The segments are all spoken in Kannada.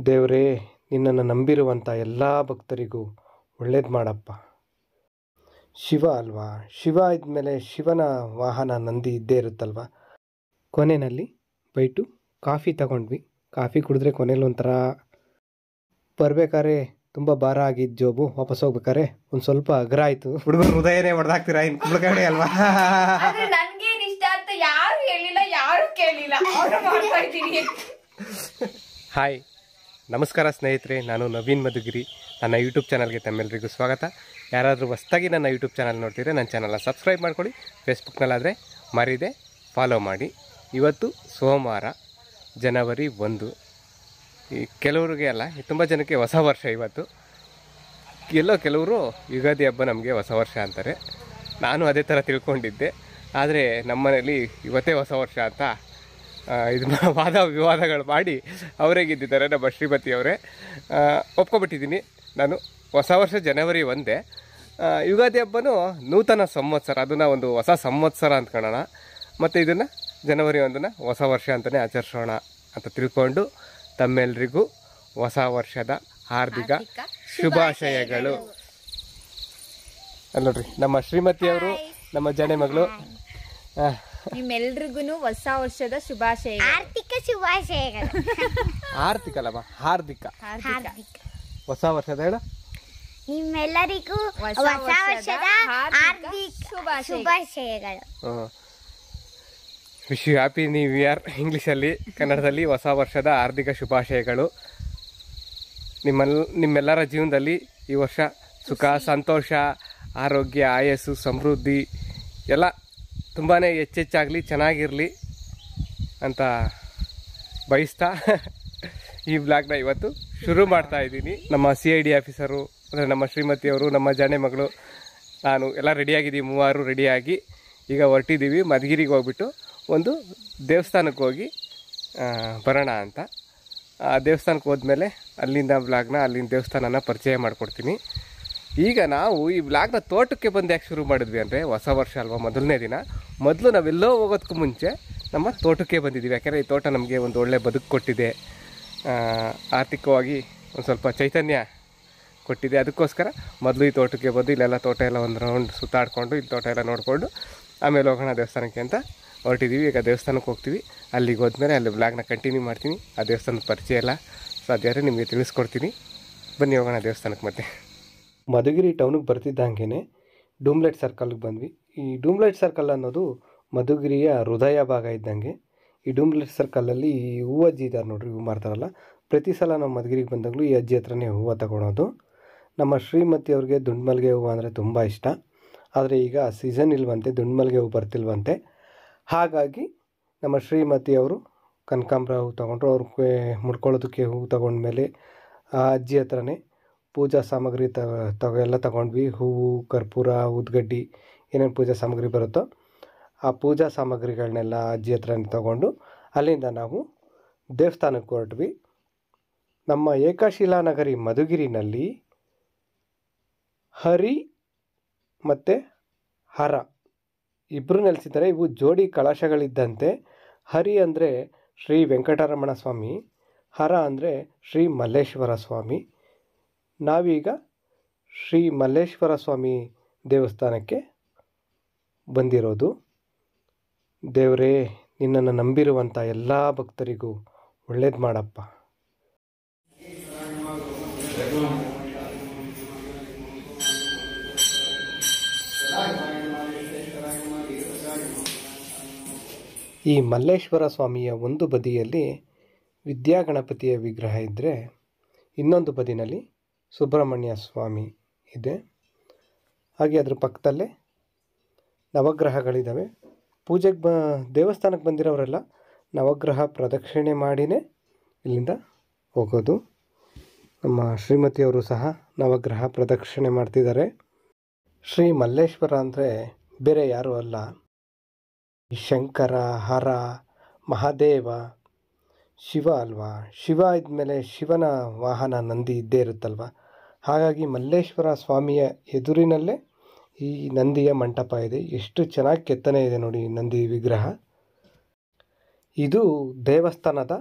ದೇವರೇ, ನಿನ್ನನ್ನು ನಂಬಿರುವಂಥ ಎಲ್ಲ ಭಕ್ತರಿಗೂ ಒಳ್ಳೇದು ಮಾಡಪ್ಪ. ಶಿವ ಅಲ್ವಾ, ಶಿವ ಇದ್ಮೇಲೆ ಶಿವನ ವಾಹನ ನಂದಿ ಇದ್ದೇ ಇರುತ್ತಲ್ವ. ಕೊನೆಯಲ್ಲಿ ಬೈಟು ಕಾಫಿ ತಗೊಂಡ್ವಿ. ಕಾಫಿ ಕುಡಿದ್ರೆ ಕೊನೆಯಲ್ಲಿ ಒಂಥರ ಬರ್ಬೇಕಾದ್ರೆ ತುಂಬ ಭಾರ ಆಗಿದ್ದು ಜೋಬು, ವಾಪಸ್ ಹೋಗ್ಬೇಕಾದ್ರೆ ಒಂದು ಸ್ವಲ್ಪ ಅಗ್ರ ಆಯಿತು. ಹುಡುಗರು ಹೃದಯನೇ ಹೊಡೆದಾಕ್ತೀರಾ, ಇನ್ನು ಕುಂಬಳಕಾಯಿ ಅಲ್ವಾ. ನನ್ಗೇನ್ ಇಷ್ಟ ಅಂತ ಯಾರು ಹೇಳಿಲ್ಲ, ಯಾರು ಕೇಳಿಲ್ಲ. ಹಾಯ್, ನಮಸ್ಕಾರ ಸ್ನೇಹಿತರೆ, ನಾನು ನವೀನ್ ಮಧುಗಿರಿ. ನನ್ನ ಯೂಟ್ಯೂಬ್ ಚಾನಲ್ಗೆ ತಮ್ಮೆಲ್ಲರಿಗೂ ಸ್ವಾಗತ. ಯಾರಾದರೂ ಹೊಸದಾಗಿ ನನ್ನ ಯೂಟ್ಯೂಬ್ ಚಾನಲ್ ನೋಡ್ತಿದ್ರೆ ನನ್ನ ಚಾನಲ್ನ ಸಬ್ಸ್ಕ್ರೈಬ್ ಮಾಡ್ಕೊಳ್ಳಿ. ಫೇಸ್ಬುಕ್ನಲ್ಲಾದರೆ ಮರಿದೆ ಫಾಲೋ ಮಾಡಿ. ಇವತ್ತು ಸೋಮವಾರ, ಜನವರಿ 1. ಈ ಕೆಲವರಿಗೆ ಅಲ್ಲ, ತುಂಬ ಜನಕ್ಕೆ ಹೊಸ ವರ್ಷ ಇವತ್ತು. ಕೆಲವರು ಯುಗಾದಿ ಹಬ್ಬ ನಮಗೆ ಹೊಸ ವರ್ಷ ಅಂತಾರೆ. ನಾನು ಅದೇ ಥರ ತಿಳ್ಕೊಂಡಿದ್ದೆ. ಆದರೆ ನಮ್ಮನೇಲಿ ಇವತ್ತೇ ಹೊಸ ವರ್ಷ ಅಂತ ಇದು ವಾದ ವಿವಾದಗಳು ಮಾಡಿ ಅವರೇ ಗೆದ್ದಿದ್ದಾರೆ, ನಮ್ಮ ಶ್ರೀಮತಿ ಅವರೇ. ಒಪ್ಕೊಬಿಟ್ಟಿದ್ದೀನಿ ನಾನು. ಹೊಸ ವರ್ಷ ಜನವರಿ 1. ಯುಗಾದಿ ಹಬ್ಬನೂ ನೂತನ ಸಂವತ್ಸರ, ಅದನ್ನು ಒಂದು ಹೊಸ ಸಂವತ್ಸರ ಅಂದ್ಕೊಳ್ಳೋಣ. ಮತ್ತು ಇದನ್ನು ಜನವರಿ 1 ಹೊಸ ವರ್ಷ ಅಂತಲೇ ಆಚರಿಸೋಣ ಅಂತ ತಿಳ್ಕೊಂಡು ತಮ್ಮೆಲ್ಲರಿಗೂ ಹೊಸ ವರ್ಷದ ಹಾರ್ದಿಕ ಶುಭಾಶಯಗಳು. ಅಲ್ಲ ನೋಡ್ರಿ, ನಮ್ಮ ಶ್ರೀಮತಿಯವರು, ನಮ್ಮ ಜನೆ ಮಗಳು. ನಿಮ್ಮೆಲ್ರಿಗೂ ಹೊಸ ವರ್ಷದ ಶುಭಾಶಯ, ಆರ್ಥಿಕ ಶುಭಾಶಯಗಳು. ಆರ್ಥಿಕ ಅಲ್ಲಮ್ಮ, ಹಾರ್ದಿಕ. ಹೊಸ ವರ್ಷದ ಹೇಳು. ನಿಮ್ಮೆಲ್ಲರಿಗೂ ಹೊಸ ವರ್ಷದ ಹಾರ್ದಿಕ ಶುಭಾಶಯಗಳು. Wish you happy new year ಇಂಗ್ಲೀಷಲ್ಲಿ, ಕನ್ನಡದಲ್ಲಿ ಹೊಸ ವರ್ಷದ ಹಾರ್ದಿಕ ಶುಭಾಶಯಗಳು. ನಿಮ್ಮೆಲ್ಲರ ಜೀವನದಲ್ಲಿ ಈ ವರ್ಷ ಸುಖ, ಸಂತೋಷ, ಆರೋಗ್ಯ, ಆಯಸ್ಸು, ಸಮೃದ್ಧಿ ಎಲ್ಲ ತುಂಬಾ ಹೆಚ್ಚಾಗಲಿ, ಚೆನ್ನಾಗಿರಲಿ ಅಂತ ಬಯಸ್ತಾ ಈ ಬ್ಲಾಗ್ನ ಇವತ್ತು ಶುರು ಮಾಡ್ತಾ ಇದ್ದೀನಿ. ನಮ್ಮ CID ಆಫೀಸರು ಅಂದರೆ ನಮ್ಮ ಶ್ರೀಮತಿಯವರು, ನಮ್ಮ ಜಾಣೆ ಮಗಳು, ನಾನು ಎಲ್ಲ ರೆಡಿಯಾಗಿದ್ದೀವಿ. 3 ರೆಡಿಯಾಗಿ ಈಗ ಹೊರಟಿದ್ದೀವಿ. ಮಧುಗಿರಿಗೆ ಹೋಗ್ಬಿಟ್ಟು ಒಂದು ದೇವಸ್ಥಾನಕ್ಕೆ ಹೋಗಿ ಬರೋಣ ಅಂತ. ಆ ದೇವಸ್ಥಾನಕ್ಕೆ ಹೋದ್ಮೇಲೆ ಅಲ್ಲಿಂದ ಅಲ್ಲಿನ ದೇವಸ್ಥಾನನ ಪರಿಚಯ ಮಾಡಿಕೊಡ್ತೀನಿ. ಈಗ ನಾವು ಈ ಬ್ಲಾಗ್ನ ತೋಟಕ್ಕೆ ಬಂದು ಯಾಕೆ ಶುರು ಮಾಡಿದ್ವಿ ಅಂದರೆ, ಹೊಸ ವರ್ಷ ಅಲ್ವಾ, ಮೊದಲನೇ ದಿನ. ಮೊದಲು ನಾವೆಲ್ಲೋ ಹೋಗೋದಕ್ಕೂ ಮುಂಚೆ ನಮ್ಮ ತೋಟಕ್ಕೆ ಬಂದಿದ್ದೀವಿ. ಯಾಕೆಂದರೆ ಈ ತೋಟ ನಮಗೆ ಒಂದು ಒಳ್ಳೆ ಬದುಕು ಕೊಟ್ಟಿದೆ, ಆರ್ಥಿಕವಾಗಿ ಒಂದು ಸ್ವಲ್ಪ ಚೈತನ್ಯ ಕೊಟ್ಟಿದೆ. ಅದಕ್ಕೋಸ್ಕರ ಮೊದಲು ಈ ತೋಟಕ್ಕೆ ಬಂದು ಇಲ್ಲೆಲ್ಲ ತೋಟ ಎಲ್ಲ ಒಂದು ರೌಂಡ್ ಸುತ್ತಾಡಿಕೊಂಡು, ಇಲ್ಲಿ ತೋಟ ಎಲ್ಲ ನೋಡಿಕೊಂಡು ಆಮೇಲೆ ಹೋಗೋಣ ದೇವಸ್ಥಾನಕ್ಕೆ ಅಂತ ಹೊರಟಿದ್ದೀವಿ. ಈಗ ದೇವಸ್ಥಾನಕ್ಕೆ ಹೋಗ್ತೀವಿ. ಅಲ್ಲಿಗೆ ಹೋದ್ಮೇಲೆ ಅಲ್ಲಿ ಬ್ಲಾಗ್ನ ಕಂಟಿನ್ಯೂ ಮಾಡ್ತೀನಿ. ಆ ದೇವಸ್ಥಾನದ ಪರಿಚಯ ಎಲ್ಲ ಸಾಧ್ಯ ಆದರೆ ನಿಮಗೆ ತಿಳಿಸ್ಕೊಡ್ತೀನಿ. ಬನ್ನಿ ಹೋಗೋಣ ದೇವಸ್ಥಾನಕ್ಕೆ. ಮತ್ತೆ ಮಧುಗಿರಿ ಟೌನಿಗೆ ಬರ್ತಿದ್ದಂಗೆ ಡೂಮ್ಲೆಟ್ ಸರ್ಕಲ್ಗೆ ಬಂದ್ವಿ. ಈ ಡೂಮ್ಲೆಟ್ ಸರ್ಕಲ್ ಅನ್ನೋದು ಮಧುಗಿರಿಯ ಹೃದಯ ಭಾಗ ಇದ್ದಂಗೆ. ಈ ಡೂಮ್ಲೆಟ್ ಸರ್ಕಲಲ್ಲಿ ಈ ಹೂವು ಅಜ್ಜಿ ಇದ್ದಾರೆ ನೋಡ್ರಿ, ಹೂವು ಮಾರ್ತಾರಲ್ಲ. ಪ್ರತಿ ಸಲ ನಾವು ಮಧುಗಿರಿಗೆ ಬಂದಾಗಲೂ ಈ ಅಜ್ಜಿ ಹತ್ರನೇ ಹೂವು ತಗೊಳೋದು. ನಮ್ಮ ಶ್ರೀಮತಿಯವ್ರಿಗೆ ದುಂಡ್ಮಲ್ಗೆ ಹೂವು ಅಂದರೆ ತುಂಬ ಇಷ್ಟ. ಆದರೆ ಈಗ ಸೀಸನ್ ಇಲ್ವಂತೆ, ದುಂಡ್ಮಲ್ಗೆ ಹೂವು ಬರ್ತಿಲ್ವಂತೆ. ಹಾಗಾಗಿ ನಮ್ಮ ಶ್ರೀಮತಿಯವರು ಕನಕಾಂಬರ ಹೂವು ತೊಗೊಂಡ್ರು. ಅವ್ರಿಗೆ ಮುಡ್ಕೊಳ್ಳೋದಕ್ಕೆ ಹೂವು ತೊಗೊಂಡ್ಮೇಲೆ ಆ ಅಜ್ಜಿ ಹತ್ರನೇ ಪೂಜಾ ಸಾಮಗ್ರಿ ಎಲ್ಲ ತೊಗೊಂಡ್ವಿ. ಹೂವು, ಕರ್ಪೂರ, ಊದ್ಗಡ್ಡಿ, ಏನೇನು ಪೂಜಾ ಸಾಮಗ್ರಿ ಬರುತ್ತೋ ಆ ಪೂಜಾ ಸಾಮಗ್ರಿಗಳನ್ನೆಲ್ಲ ಅಜ್ಜಿ ಹತ್ರನೇ ತೊಗೊಂಡು ಅಲ್ಲಿಂದ ನಾವು ದೇವಸ್ಥಾನಕ್ಕೆ ಹೊರಟ್ವಿ. ನಮ್ಮ ಏಕಶಿಲಾ ನಗರಿ ಮಧುಗಿರಿನಲ್ಲಿ ಹರಿ ಮತ್ತು ಹರ ಇಬ್ಬರು ನೆಲೆಸಿದ್ದಾರೆ. ಇವು ಜೋಡಿ ಕಳಶಗಳಿದ್ದಂತೆ. ಹರಿ ಅಂದರೆ ಶ್ರೀ ವೆಂಕಟರಮಣ ಸ್ವಾಮಿ, ಹರ ಅಂದರೆ ಶ್ರೀ ಮಲ್ಲೇಶ್ವರ ಸ್ವಾಮಿ. ನಾವೀಗ ಶ್ರೀ ಮಲ್ಲೇಶ್ವರ ಸ್ವಾಮಿ ದೇವಸ್ಥಾನಕ್ಕೆ ಬಂದಿರೋದು. ದೇವರೇ, ನಿನ್ನನ್ನು ನಂಬಿರುವಂಥ ಎಲ್ಲ ಭಕ್ತರಿಗೂ ಒಳ್ಳೇದು ಮಾಡಪ್ಪ. ಈ ಮಲ್ಲೇಶ್ವರ ಸ್ವಾಮಿಯ ಒಂದು ಬದಿಯಲ್ಲಿ ವಿದ್ಯಾಗಣಪತಿಯ ವಿಗ್ರಹ ಇದ್ದರೆ, ಇನ್ನೊಂದು ಬದಿನಲ್ಲಿ ಸುಬ್ರಹ್ಮಣ್ಯ ಸ್ವಾಮಿ ಇದೆ. ಹಾಗೆ ಅದರ ಪಕ್ಕದಲ್ಲೇ ನವಗ್ರಹಗಳಿದ್ದಾವೆ. ಪೂಜೆಗೆ ದೇವಸ್ಥಾನಕ್ಕೆ ಬಂದಿರೋರೆಲ್ಲ ನವಗ್ರಹ ಪ್ರದಕ್ಷಿಣೆ ಮಾಡಿನೇ ಇಲ್ಲಿಂದ ಹೋಗೋದು. ನಮ್ಮ ಶ್ರೀಮತಿಯವರು ಸಹ ನವಗ್ರಹ ಪ್ರದಕ್ಷಿಣೆ ಮಾಡ್ತಿದ್ದಾರೆ. ಶ್ರೀ ಮಲ್ಲೇಶ್ವರ ಅಂದರೆ ಬೇರೆ ಯಾರೂ ಅಲ್ಲ, ಶಂಕರ, ಹರ, ಮಹಾದೇವ, ಶಿವ ಅಲ್ವಾ. ಶಿವ ಇದ್ಮೇಲೆ ಶಿವನ ವಾಹನ ನಂದಿ ಇದ್ದೇ ಇರುತ್ತಲ್ವ. ಹಾಗಾಗಿ ಮಲ್ಲೇಶ್ವರ ಸ್ವಾಮಿಯ ಎದುರಿನಲ್ಲೇ ಈ ನಂದಿಯ ಮಂಟಪ ಇದೆ. ಎಷ್ಟು ಚೆನ್ನಾಗಿ ಕೆತ್ತನೆ ಇದೆ ನೋಡಿ ಈ ನಂದಿ ವಿಗ್ರಹ. ಇದು ದೇವಸ್ಥಾನದ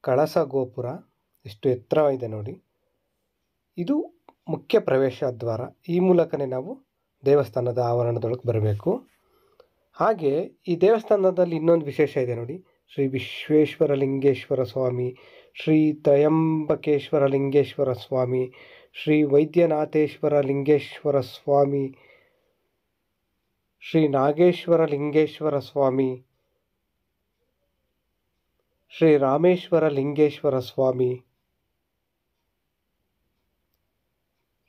ಕಳಸ ಗೋಪುರ. ಎಷ್ಟು ಎತ್ತರ ಇದೆ ನೋಡಿ. ಇದು ಮುಖ್ಯ ಪ್ರವೇಶ ದ್ವಾರ. ಈ ಮೂಲಕನೇ ನಾವು ದೇವಸ್ಥಾನದ ಆವರಣದೊಳಗೆ ಬರಬೇಕು. ಹಾಗೆ ಈ ದೇವಸ್ಥಾನದಲ್ಲಿ ಇನ್ನೊಂದು ವಿಶೇಷ ಇದೆ ನೋಡಿ. ಶ್ರೀ ವಿಶ್ವೇಶ್ವರ ಲಿಂಗೇಶ್ವರ ಸ್ವಾಮಿ, ಶ್ರೀ ತ್ರಯಂಬಕೇಶ್ವರ ಲಿಂಗೇಶ್ವರ ಸ್ವಾಮಿ, ಶ್ರೀ ವೈದ್ಯನಾಥೇಶ್ವರ ಲಿಂಗೇಶ್ವರ ಸ್ವಾಮಿ, ಶ್ರೀ ನಾಗೇಶ್ವರ ಲಿಂಗೇಶ್ವರ ಸ್ವಾಮಿ, ಶ್ರೀ ರಾಮೇಶ್ವರ ಲಿಂಗೇಶ್ವರ ಸ್ವಾಮಿ,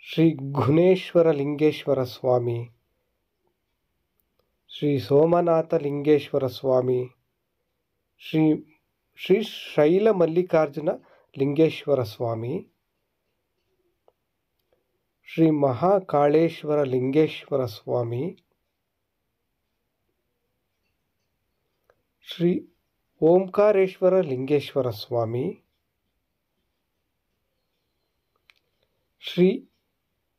ಶ್ರೀ ಗುಣೇಶ್ವರ ಲಿಂಗೇಶ್ವರ ಸ್ವಾಮಿ, ಶ್ರೀ ಸೋಮನಾಥ ಲಿಂಗೇಶ್ವರ ಸ್ವಾಮಿ, ಶ್ರೀ ಶೈಲ ಮಲ್ಲಿಕಾರ್ಜುನ ಲಿಂಗೇಶ್ವರ ಸ್ವಾಮಿ, ಶ್ರೀ ಮಹಾಕಾಳೇಶ್ವರ ಲಿಂಗೇಶ್ವರ ಸ್ವಾಮಿ, ಶ್ರೀ ಓಂಕಾರೇಶ್ವರ ಲಿಂಗೇಶ್ವರ ಸ್ವಾಮಿ, ಶ್ರೀ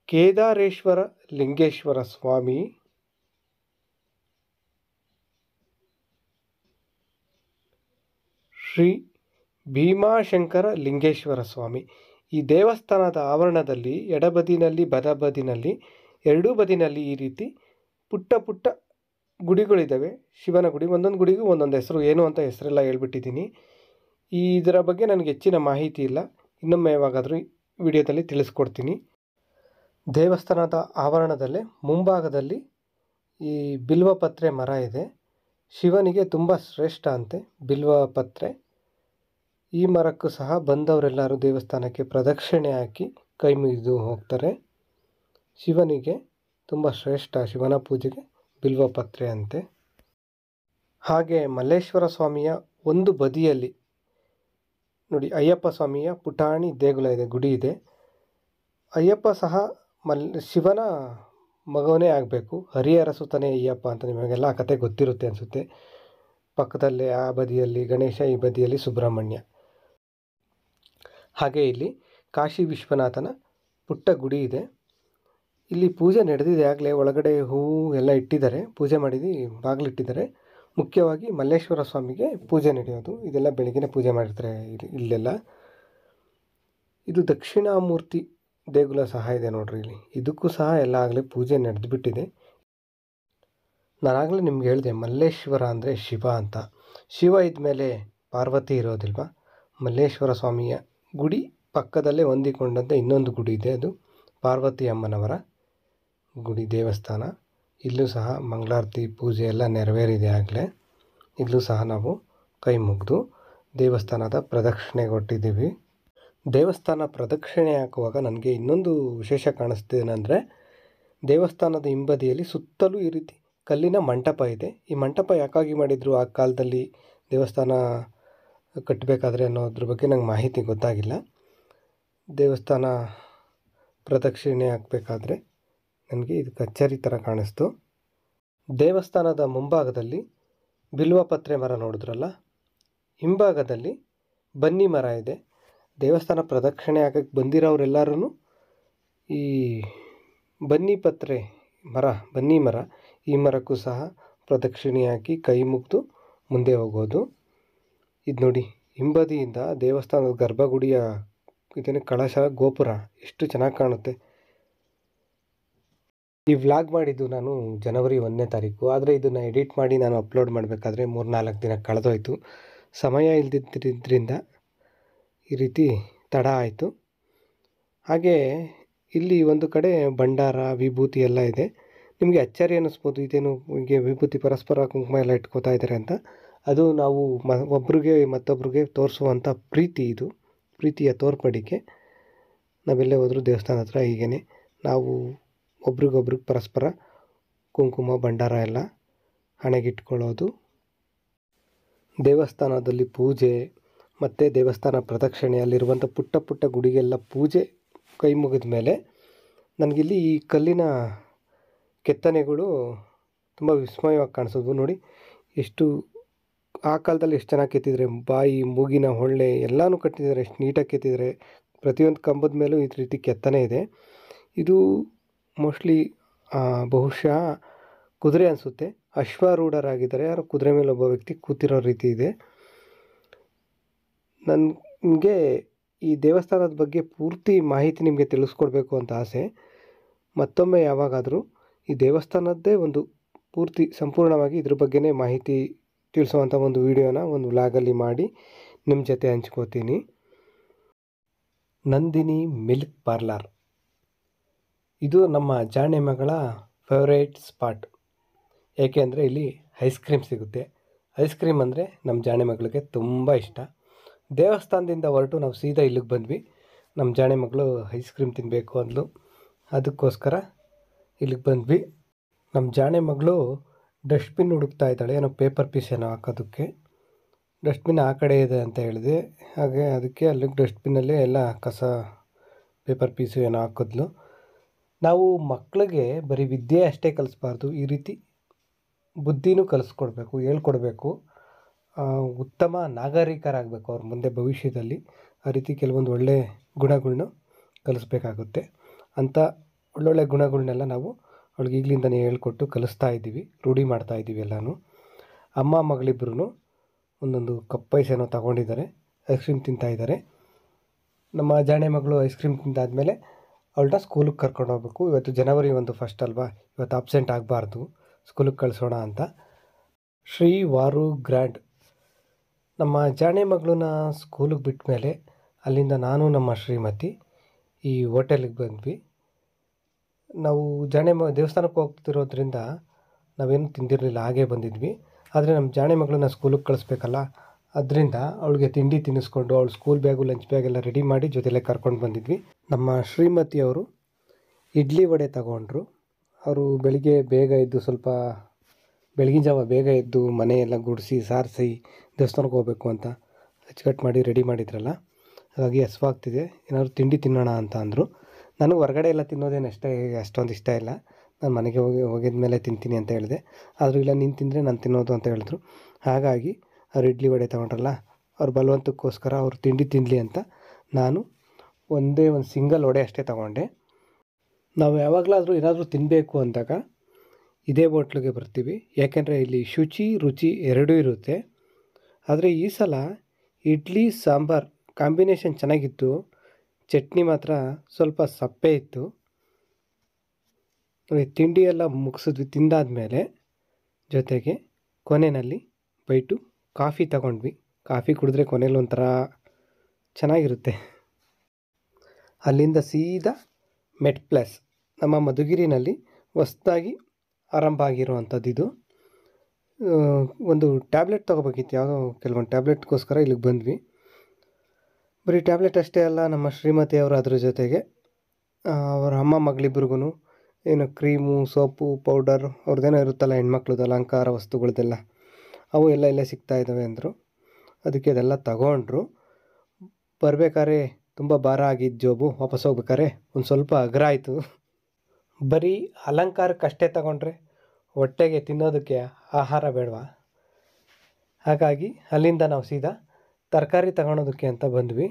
ಕೇದಾರೇಶ್ವರ ಲಿಂಗೇಶ್ವರ ಸ್ವಾಮಿ, ಶ್ರೀ ಭೀಮಾಶಂಕರ ಲಿಂಗೇಶ್ವರ ಸ್ವಾಮಿ. ಈ ದೇವಸ್ಥಾನದ ಆವರಣದಲ್ಲಿ ಎಡಬದಿನಲ್ಲಿ ಬಲಬದಿನಲ್ಲಿ ಎರಡೂ ಬದಿನಲ್ಲಿ ಈ ರೀತಿ ಪುಟ್ಟ ಪುಟ್ಟ ಗುಡಿಗಳಿದ್ದಾವೆ. ಶಿವನ ಗುಡಿ, ಒಂದೊಂದು ಗುಡಿಗೂ ಒಂದೊಂದು ಹೆಸರು, ಏನು ಅಂತ ಹೆಸರೆಲ್ಲ ಹೇಳ್ಬಿಟ್ಟಿದ್ದೀನಿ. ಇದರ ಬಗ್ಗೆ ನನಗೆ ಹೆಚ್ಚಿನ ಮಾಹಿತಿ ಇಲ್ಲ, ಇನ್ನೊಮ್ಮೆ ಯಾವಾಗಾದರೂ ವಿಡಿಯೋದಲ್ಲಿ ತಿಳಿಸ್ಕೊಡ್ತೀನಿ. ದೇವಸ್ಥಾನದ ಆವರಣದಲ್ಲೇ ಮುಂಭಾಗದಲ್ಲಿ ಈ ಬಿಲ್ವಪತ್ರೆ ಮರ ಇದೆ. ಶಿವನಿಗೆ ತುಂಬ ಶ್ರೇಷ್ಠ ಅಂತೆ ಬಿಲ್ವಪತ್ರೆ. ಈ ಮರಕ್ಕೂ ಸಹ ಬಂದವರೆಲ್ಲರೂ ದೇವಸ್ಥಾನಕ್ಕೆ ಪ್ರದಕ್ಷಿಣೆ ಹಾಕಿ ಕೈ ಮುಗಿದು ಹೋಗ್ತಾರೆ. ಶಿವನಿಗೆ ತುಂಬ ಶ್ರೇಷ್ಠ, ಶಿವನ ಪೂಜೆಗೆ ಬಿಲ್ವಪತ್ರೆ ಅಂತೆ. ಹಾಗೆ ಮಲ್ಲೇಶ್ವರ ಸ್ವಾಮಿಯ ಒಂದು ಬದಿಯಲ್ಲಿ ನೋಡಿ ಅಯ್ಯಪ್ಪ ಸ್ವಾಮಿಯ ಪುಟಾಣಿ ದೇಗುಲ ಇದೆ, ಗುಡಿ ಇದೆ. ಅಯ್ಯಪ್ಪ ಸಹ ಶಿವನ ಮಗವನೇ ಆಗಬೇಕು, ಹರಿಹರ ಸುತನೇ ಅಯ್ಯಪ್ಪ ಅಂತ ನಿಮಗೆಲ್ಲ ಆ ಕತೆ ಗೊತ್ತಿರುತ್ತೆ ಅನಿಸುತ್ತೆ. ಪಕ್ಕದಲ್ಲೇ ಆ ಬದಿಯಲ್ಲಿ ಗಣೇಶ, ಈ ಬದಿಯಲ್ಲಿ ಸುಬ್ರಹ್ಮಣ್ಯ. ಹಾಗೆ ಇಲ್ಲಿ ಕಾಶಿ ವಿಶ್ವನಾಥನ ಪುಟ್ಟ ಗುಡಿ ಇದೆ. ಇಲ್ಲಿ ಪೂಜೆ ನಡೆದಿದೆ, ಆಗಲೇ ಒಳಗಡೆ ಹೂವು ಎಲ್ಲ ಇಟ್ಟಿದ್ದಾರೆ, ಪೂಜೆ ಮಾಡಿದ್ದು ಬಾಗಿಲಿಟ್ಟಿದ್ದಾರೆ. ಮುಖ್ಯವಾಗಿ ಮಲ್ಲೇಶ್ವರ ಸ್ವಾಮಿಗೆ ಪೂಜೆ ನಡೆಯೋದು, ಇದೆಲ್ಲ ಬೆಳಗ್ಗೆನೇ ಪೂಜೆ ಮಾಡಿರ್ತಾರೆ ಇಲ್ಲೆಲ್ಲ. ಇದು ದಕ್ಷಿಣಾಮೂರ್ತಿ ದೇಗುಲ ಸಹ ಇದೆ ನೋಡ್ರಿ ಇಲ್ಲಿ, ಇದಕ್ಕೂ ಸಹ ಎಲ್ಲ ಆಗಲೇ ಪೂಜೆ ನಡೆದುಬಿಟ್ಟಿದೆ. ನಾನಾಗಲೇ ನಿಮ್ಗೆ ಹೇಳಿದೆ ಮಲ್ಲೇಶ್ವರ ಅಂದರೆ ಶಿವ ಅಂತ. ಶಿವ ಇದ್ಮೇಲೆ ಪಾರ್ವತಿ ಇರೋದಿಲ್ವ. ಮಲ್ಲೇಶ್ವರ ಸ್ವಾಮಿಯ ಗುಡಿ ಪಕ್ಕದಲ್ಲೇ ಹೊಂದಿಕೊಂಡಂತೆ ಇನ್ನೊಂದು ಗುಡಿ ಇದೆ, ಅದು ಪಾರ್ವತಿ ಅಮ್ಮನವರ ಗುಡಿ ದೇವಸ್ಥಾನ. ಇಲ್ಲೂ ಸಹ ಮಂಗಳಾರತಿ ಪೂಜೆ ಎಲ್ಲ ನೆರವೇರಿದೆ ಆಗಲೇ. ಇಲ್ಲೂ ಸಹ ನಾವು ಕೈ ಮುಗಿದು ದೇವಸ್ಥಾನದ ಪ್ರದಕ್ಷಿಣೆಗೊಟ್ಟಿದ್ದೀವಿ. ದೇವಸ್ಥಾನ ಪ್ರದಕ್ಷಿಣೆ ಹಾಕುವಾಗ ನನಗೆ ಇನ್ನೊಂದು ವಿಶೇಷ ಕಾಣಿಸ್ತೇನೆಂದರೆ, ದೇವಸ್ಥಾನದ ಹಿಂಬದಿಯಲ್ಲಿ ಸುತ್ತಲೂ ಈ ರೀತಿ ಕಲ್ಲಿನ ಮಂಟಪ ಇದೆ. ಈ ಮಂಟಪ ಯಾಕಾಗಿ ಮಾಡಿದರು ಆ ಕಾಲದಲ್ಲಿ ದೇವಸ್ಥಾನ ಕಟ್ಟಬೇಕಾದ್ರೆ ಅನ್ನೋದ್ರ ಬಗ್ಗೆ ನಂಗೆ ಮಾಹಿತಿ ಗೊತ್ತಾಗಿಲ್ಲ. ದೇವಸ್ಥಾನ ಪ್ರದಕ್ಷಿಣೆ ಹಾಕಬೇಕಾದ್ರೆ ನನಗೆ ಇದು ಕಚೇರಿ ಥರ ಕಾಣಿಸ್ತು. ದೇವಸ್ಥಾನದ ಮುಂಭಾಗದಲ್ಲಿ ಬಿಲ್ವಪತ್ರೆ ಮರ ನೋಡಿದ್ರಲ್ಲ, ಹಿಂಭಾಗದಲ್ಲಿ ಬನ್ನಿ ಮರ ಇದೆ. ದೇವಸ್ಥಾನ ಪ್ರದಕ್ಷಿಣೆ ಹಾಕಕ್ಕೆ ಬಂದಿರೋರೆಲ್ಲರೂ ಈ ಬನ್ನಿ ಮರ ಈ ಮರಕ್ಕೂ ಸಹ ಪ್ರದಕ್ಷಿಣೆ ಹಾಕಿ ಕೈ ಮುಗಿದು ಮುಂದೆ ಹೋಗೋದು. ಇದು ನೋಡಿ, ಹಿಂಬದಿಯಿಂದ ದೇವಸ್ಥಾನದ ಗರ್ಭಗುಡಿಯ ಇದನ್ನು ಕಳಶ ಗೋಪುರ ಎಷ್ಟು ಚೆನ್ನಾಗಿ ಕಾಣುತ್ತೆ. ಈ ವ್ಲಾಗ್ ಮಾಡಿದ್ದು ನಾನು ಜನವರಿ 1ನೇ ತಾರೀಕು, ಆದರೆ ಇದನ್ನು ಎಡಿಟ್ ಮಾಡಿ ನಾನು ಅಪ್ಲೋಡ್ ಮಾಡಬೇಕಾದ್ರೆ 3-4 ದಿನ ಕಳೆದೋಯ್ತು. ಸಮಯ ಇಲ್ದಿದ್ದರಿಂದ ಈ ರೀತಿ ತಡ ಆಯಿತು. ಹಾಗೆ ಇಲ್ಲಿ ಒಂದು ಕಡೆ ಭಂಡಾರ ವಿಭೂತಿ ಎಲ್ಲ ಇದೆ. ನಿಮಗೆ ಅಚ್ಚರಿ ಅನ್ನಿಸ್ಬೋದು, ಇದೇನು ಹೀಗೆ ವಿಭೂತಿ ಪರಸ್ಪರ ಕುಂಕುಮ ಎಲ್ಲ ಇಟ್ಕೋತಾ ಇದ್ದಾರೆ ಅಂತ. ಅದು ನಾವು ಒಬ್ರಿಗೆ ಮತ್ತೊಬ್ರಿಗೆ ತೋರಿಸುವಂಥ ಪ್ರೀತಿ, ಇದು ಪ್ರೀತಿಯ ತೋರ್ಪಡಿಕೆ. ನಾವೆಲ್ಲೇ ಹೋದರೂ ದೇವಸ್ಥಾನ ಹತ್ರ ಹೀಗೇ ನಾವು ಒಬ್ರಿಗೊಬ್ರಿಗೆ ಪರಸ್ಪರ ಕುಂಕುಮ ಭಂಡಾರ ಎಲ್ಲ ಹಣೆಗಿಟ್ಕೊಳ್ಳೋದು. ದೇವಸ್ಥಾನದಲ್ಲಿ ಪೂಜೆ ಮತ್ತು ದೇವಸ್ಥಾನ ಪ್ರದಕ್ಷಿಣೆಯಲ್ಲಿರುವಂಥ ಪುಟ್ಟ ಪುಟ್ಟ ಗುಡಿಗೆಲ್ಲ ಪೂಜೆ ಕೈ ಮುಗಿದ ಮೇಲೆ ನನಗಿಲ್ಲಿ ಈ ಕಲ್ಲಿನ ಕೆತ್ತನೆಗಳು ತುಂಬ ವಿಸ್ಮಯವಾಗಿ ಕಾಣಿಸೋದು. ನೋಡಿ ಎಷ್ಟು ಆ ಕಾಲದಲ್ಲಿ ಎಷ್ಟು ಚೆನ್ನಾಗಿ ಕೆತ್ತಿದ್ದಾರೆ, ಬಾಯಿ ಮೂಗಿನ ಹೊಳ್ಳೆ ಎಲ್ಲನೂ ಕಟ್ಟಿದ್ದಾರೆ, ಎಷ್ಟು ನೀಟಾಗಿ ಕೆತ್ತಿದ್ದಾರೆ. ಪ್ರತಿಯೊಂದು ಕಂಬದ ಮೇಲೂ ಈ ರೀತಿ ಕೆತ್ತನೆ ಇದೆ. ಇದು ಮೋಸ್ಟ್ಲಿ ಬಹುಶಃ ಕುದುರೆ ಅನಿಸುತ್ತೆ, ಅಶ್ವಾರೂಢರಾಗಿದ್ದಾರೆ, ಯಾರೋ ಕುದುರೆ ಮೇಲೆ ಒಬ್ಬ ವ್ಯಕ್ತಿ ಕೂತಿರೋ ರೀತಿ ಇದೆ. ನನಗೆ ಈ ದೇವಸ್ಥಾನದ ಬಗ್ಗೆ ಪೂರ್ತಿ ಮಾಹಿತಿ ನಿಮಗೆ ತಿಳಿಸ್ಕೊಡ್ಬೇಕು ಅಂತ ಆಸೆ. ಮತ್ತೊಮ್ಮೆ ಯಾವಾಗಾದರೂ ಈ ದೇವಸ್ಥಾನದ್ದೇ ಒಂದು ಪೂರ್ತಿ ಸಂಪೂರ್ಣವಾಗಿ ಇದ್ರ ಬಗ್ಗೆನೇ ಮಾಹಿತಿ ತಿಳಿಸುವಂಥ ಒಂದು ವಿಡಿಯೋನ ಒಂದು ವ್ಲಾಗಲ್ಲಿ ಮಾಡಿ ನಿಮ್ಮ ಜೊತೆ ಹಂಚ್ಕೋತೀನಿ. ನಂದಿನಿ ಮಿಲ್ಕ್ ಪಾರ್ಲರ್ ಇದು ನಮ್ಮ ಜಾಣೆ ಮಗಳ ಫೇವ್ರೇಟ್ ಸ್ಪಾಟ್. ಏಕೆಂದರೆ ಇಲ್ಲಿ ಐಸ್ ಕ್ರೀಮ್ ಸಿಗುತ್ತೆ. ಐಸ್ ಕ್ರೀಮ್ ಅಂದರೆ ನಮ್ಮ ಜಾಣೆ ಮಗಳಿಗೆ ತುಂಬ ಇಷ್ಟ. ದೇವಸ್ಥಾನದಿಂದ ಹೊರಟು ನಾವು ಸೀದಾ ಇಲ್ಲಿಗೆ ಬಂದ್ವಿ. ನಮ್ಮ ಜಾಣೆ ಮಗಳು ಐಸ್ ಕ್ರೀಮ್ ತಿನ್ನಬೇಕು ಅಂದ್ಲು, ಅದಕ್ಕೋಸ್ಕರ ಇಲ್ಲಿಗೆ ಬಂದ್ವಿ. ನಮ್ಮ ಜಾಣೆ ಮಗಳು ಡಸ್ಟ್ಬಿನ್ ಹುಡುಕ್ತಾ ಇದ್ದಾಳೆ, ಏನೋ ಪೇಪರ್ ಪೀಸ್ ಏನೋ ಹಾಕೋದಕ್ಕೆ. ಡಸ್ಟ್ಬಿನ್ ಆ ಕಡೆ ಇದೆ ಅಂತ ಹೇಳಿದೆ, ಹಾಗೆ ಅದಕ್ಕೆ ಅಲ್ಲಿಗೆ ಡಸ್ಟ್ಬಿನ್ನಲ್ಲೇ ಎಲ್ಲ ಕಸ ಪೇಪರ್ ಪೀಸು ಏನೋ ಹಾಕಿದ್ಲು. ನಾವು ಮಕ್ಕಳಿಗೆ ಬರೀ ವಿದ್ಯೆ ಅಷ್ಟೇ ಕಲಿಸ್ಬಾರ್ದು, ಈ ರೀತಿ ಬುದ್ಧಿನೂ ಕಲಿಸ್ಕೊಡ್ಬೇಕು, ಹೇಳ್ಕೊಡ್ಬೇಕು. ಉತ್ತಮ ನಾಗರಿಕರಾಗಬೇಕು ಅವ್ರ ಮುಂದೆ ಭವಿಷ್ಯದಲ್ಲಿ. ಆ ರೀತಿ ಕೆಲವೊಂದು ಒಳ್ಳೆಯ ಗುಣಗಳನ್ನ ಕಲಿಸ್ಬೇಕಾಗುತ್ತೆ. ಅಂಥ ಒಳ್ಳೊಳ್ಳೆ ಗುಣಗಳನ್ನೆಲ್ಲ ನಾವು ಅವಳಿಗೆ ಈಗಲಿಂದನೇ ಹೇಳ್ಕೊಟ್ಟು ಕಲಿಸ್ತಾ ಇದ್ದೀವಿ, ರೂಢಿ ಮಾಡ್ತಾ ಇದ್ದೀವಿ ಎಲ್ಲನೂ. ಅಮ್ಮ ಮಗಳಿಬ್ಬರೂ ಒಂದೊಂದು ಕಪ್ ಐಸ್ ಏನೋ ತಗೊಂಡಿದ್ದಾರೆ, ಐಸ್ ಕ್ರೀಮ್ ತಿಂತಾಯಿದ್ದಾರೆ. ನಮ್ಮ ಜಾಣೆ ಮಗಳು ಐಸ್ ಕ್ರೀಮ್ ತಿಂದಾದಮೇಲೆ ಅವಳನ್ನ ಸ್ಕೂಲಿಗೆ ಕರ್ಕೊಂಡು ಹೋಗ್ಬೇಕು. ಇವತ್ತು ಜನವರಿ 1 ಫಸ್ಟ್ ಅಲ್ವಾ, ಇವತ್ತು ಅಬ್ಸೆಂಟ್ ಆಗಬಾರ್ದು, ಸ್ಕೂಲಿಗೆ ಕಳಿಸೋಣ ಅಂತ. ಶ್ರೀ ವಾರು ಗ್ರ್ಯಾಂಡ್ ನಮ್ಮ ಜಾಣೆ ಮಗಳನ್ನ ಸ್ಕೂಲಿಗೆ ಬಿಟ್ಟ ಮೇಲೆ ಅಲ್ಲಿಂದ ನಾನು ನಮ್ಮ ಶ್ರೀಮತಿ ಈ ಹೋಟೆಲಿಗೆ ಬಂದ್ವಿ. ನಾವು ದೇವಸ್ಥಾನಕ್ಕೆ ಹೋಗ್ತಿರೋದ್ರಿಂದ ನಾವೇನು ತಿಂದಿರಲಿಲ್ಲ, ಹಾಗೇ ಬಂದಿದ್ವಿ. ಆದರೆ ನಮ್ಮ ಜಾಣೆ ಮಗಳನ್ನ ಸ್ಕೂಲಿಗೆ ಕಳಿಸ್ಬೇಕಲ್ಲ, ಅದರಿಂದ ಅವಳಿಗೆ ತಿಂಡಿ ತಿನ್ನಿಸ್ಕೊಂಡು ಅವಳು ಸ್ಕೂಲ್ ಬ್ಯಾಗು ಲಂಚ್ ಬ್ಯಾಗ್ ಎಲ್ಲ ರೆಡಿ ಮಾಡಿ ಜೊತೆಲೇ ಕರ್ಕೊಂಡು ಬಂದಿದ್ವಿ. ನಮ್ಮ ಶ್ರೀಮತಿಯವರು ಇಡ್ಲಿ ವಡೆ ತಗೊಂಡ್ರು. ಅವರು ಬೆಳಿಗ್ಗೆ ಬೇಗ ಎದ್ದು, ಸ್ವಲ್ಪ ಬೆಳಗಿನ ಜಾವ ಬೇಗ ಎದ್ದು ಮನೆಯೆಲ್ಲ ಗುಡಿಸಿ ಸಾರಿಸಿ ದೇವಸ್ಥಾನಕ್ಕೆ ಹೋಗಬೇಕು ಅಂತ ಅಚ್ಚುಕಟ್ಟು ಮಾಡಿ ರೆಡಿ ಮಾಡಿದ್ರಲ್ಲ, ಹಾಗಾಗಿ ಹಸ್ವಾಗ್ತಿದೆ, ಏನಾದರೂ ತಿಂಡಿ ತಿನ್ನೋಣ ಅಂತ ಅಂದರು. ನನಗೆ ಹೊರಗಡೆ ಎಲ್ಲ ತಿನ್ನೋದೇನು ಅಷ್ಟೊಂದು ಇಷ್ಟ ಇಲ್ಲ, ನಾನು ಮನೆಗೆ ಹೋಗಿದ ಮೇಲೆ ತಿಂತೀನಿ ಅಂತ ಹೇಳಿದೆ. ಆದರೂ ಇಲ್ಲ, ನೀನು ತಿಂದರೆ ನಾನು ತಿನ್ನೋದು ಅಂತ ಹೇಳಿದ್ರು. ಹಾಗಾಗಿ ಅವ್ರು ಇಡ್ಲಿ ವಡೆ ತೊಗೊಂಡ್ರಲ್ಲ, ಅವ್ರ ಬಲವಂತಕ್ಕೋಸ್ಕರ ಅವ್ರು ತಿಂಡಿ ತಿನ್ನಲಿ ಅಂತ ನಾನು ಒಂದು ಸಿಂಗಲ್ ವಡೆ ಅಷ್ಟೇ ತೊಗೊಂಡೆ. ನಾವು ಯಾವಾಗಲಾದರೂ ಏನಾದರೂ ತಿನ್ನಬೇಕು ಅಂದಾಗ ಇದೇ ಹೋಟ್ಲಿಗೆ ಬರ್ತೀವಿ, ಯಾಕೆಂದರೆ ಇಲ್ಲಿ ಶುಚಿ ರುಚಿ ಎರಡೂ ಇರುತ್ತೆ. ಆದರೆ ಈ ಸಲ ಇಡ್ಲಿ ಸಾಂಬಾರು ಕಾಂಬಿನೇಷನ್ ಚೆನ್ನಾಗಿತ್ತು, ಚಟ್ನಿ ಮಾತ್ರ ಸ್ವಲ್ಪ ಸಪ್ಪೆ ಇತ್ತು. ತಿಂಡಿ ಎಲ್ಲ ಮುಗಿಸಿದ್ವಿ. ತಿಂದಾದಮೇಲೆ ಜೊತೆಗೆ ಕೊನೆಯಲ್ಲಿ ಬೈಟು ಕಾಫಿ ತಗೊಂಡ್ವಿ. ಕಾಫಿ ಕುಡಿದ್ರೆ ಕೊನೆಯಲ್ಲಿ ಒಂಥರ ಚೆನ್ನಾಗಿರುತ್ತೆ. ಅಲ್ಲಿಂದ ಸೀದಾ ಮೆಟ್ ಪ್ಲಸ್ ನಮ್ಮ ಮಧುಗಿರಿನಲ್ಲಿ ಹೊಸದಾಗಿ ಆರಂಭ ಆಗಿರುವಂಥದ್ದು ಇದು. ಒಂದು ಟ್ಯಾಬ್ಲೆಟ್ ತೊಗೋಬೇಕಿತ್ತು, ಯಾವುದೋ ಕೆಲವೊಂದು ಟ್ಯಾಬ್ಲೆಟ್ಗೋಸ್ಕರ ಇಲ್ಲಿಗೆ ಬಂದ್ವಿ. ಬರೀ ಟ್ಯಾಬ್ಲೆಟ್ ಅಷ್ಟೇ ಅಲ್ಲ, ನಮ್ಮ ಶ್ರೀಮತಿಯವರು ಅದ್ರ ಜೊತೆಗೆ ಅವರ ಅಮ್ಮ ಮಗಳಿಬ್ರಿಗೂ ಏನು ಕ್ರೀಮು, ಸೋಪು, ಪೌಡರ್ ಅವ್ರದ್ದೇನೋ ಇರುತ್ತಲ್ಲ ಹೆಣ್ಮಕ್ಳದ್ದು ಅಲಂಕಾರ ವಸ್ತುಗಳದ್ದೆಲ್ಲ, ಅವು ಎಲ್ಲ ಇಲ್ಲೇ ಸಿಗ್ತಾಯಿದ್ದಾವೆ ಅಂದರು. ಅದಕ್ಕೆ ಅದೆಲ್ಲ ತಗೊಂಡ್ರು. ಬರಬೇಕಾದ್ರೆ ತುಂಬ ಭಾರ ಆಗಿದ್ದು ಜೋಬು, ವಾಪಸ್ ಹೋಗ್ಬೇಕಾದ್ರೆ ಒಂದು ಸ್ವಲ್ಪ ಅಗ್ರ ಆಯಿತು. ಬರೀ ಅಲಂಕಾರಕ್ಕಷ್ಟೇ ತಗೊಂಡ್ರೆ ಹೊಟ್ಟೆಗೆ ತಿನ್ನೋದಕ್ಕೆ ಆಹಾರ ಬೇಡವಾ? ಹಾಗಾಗಿ ಅಲ್ಲಿಂದ ನಾವು ಸೀದಾ ತರಕಾರಿ ತಗೊಳೋದಕ್ಕೆ ಅಂತ ಬಂದ್ವಿ.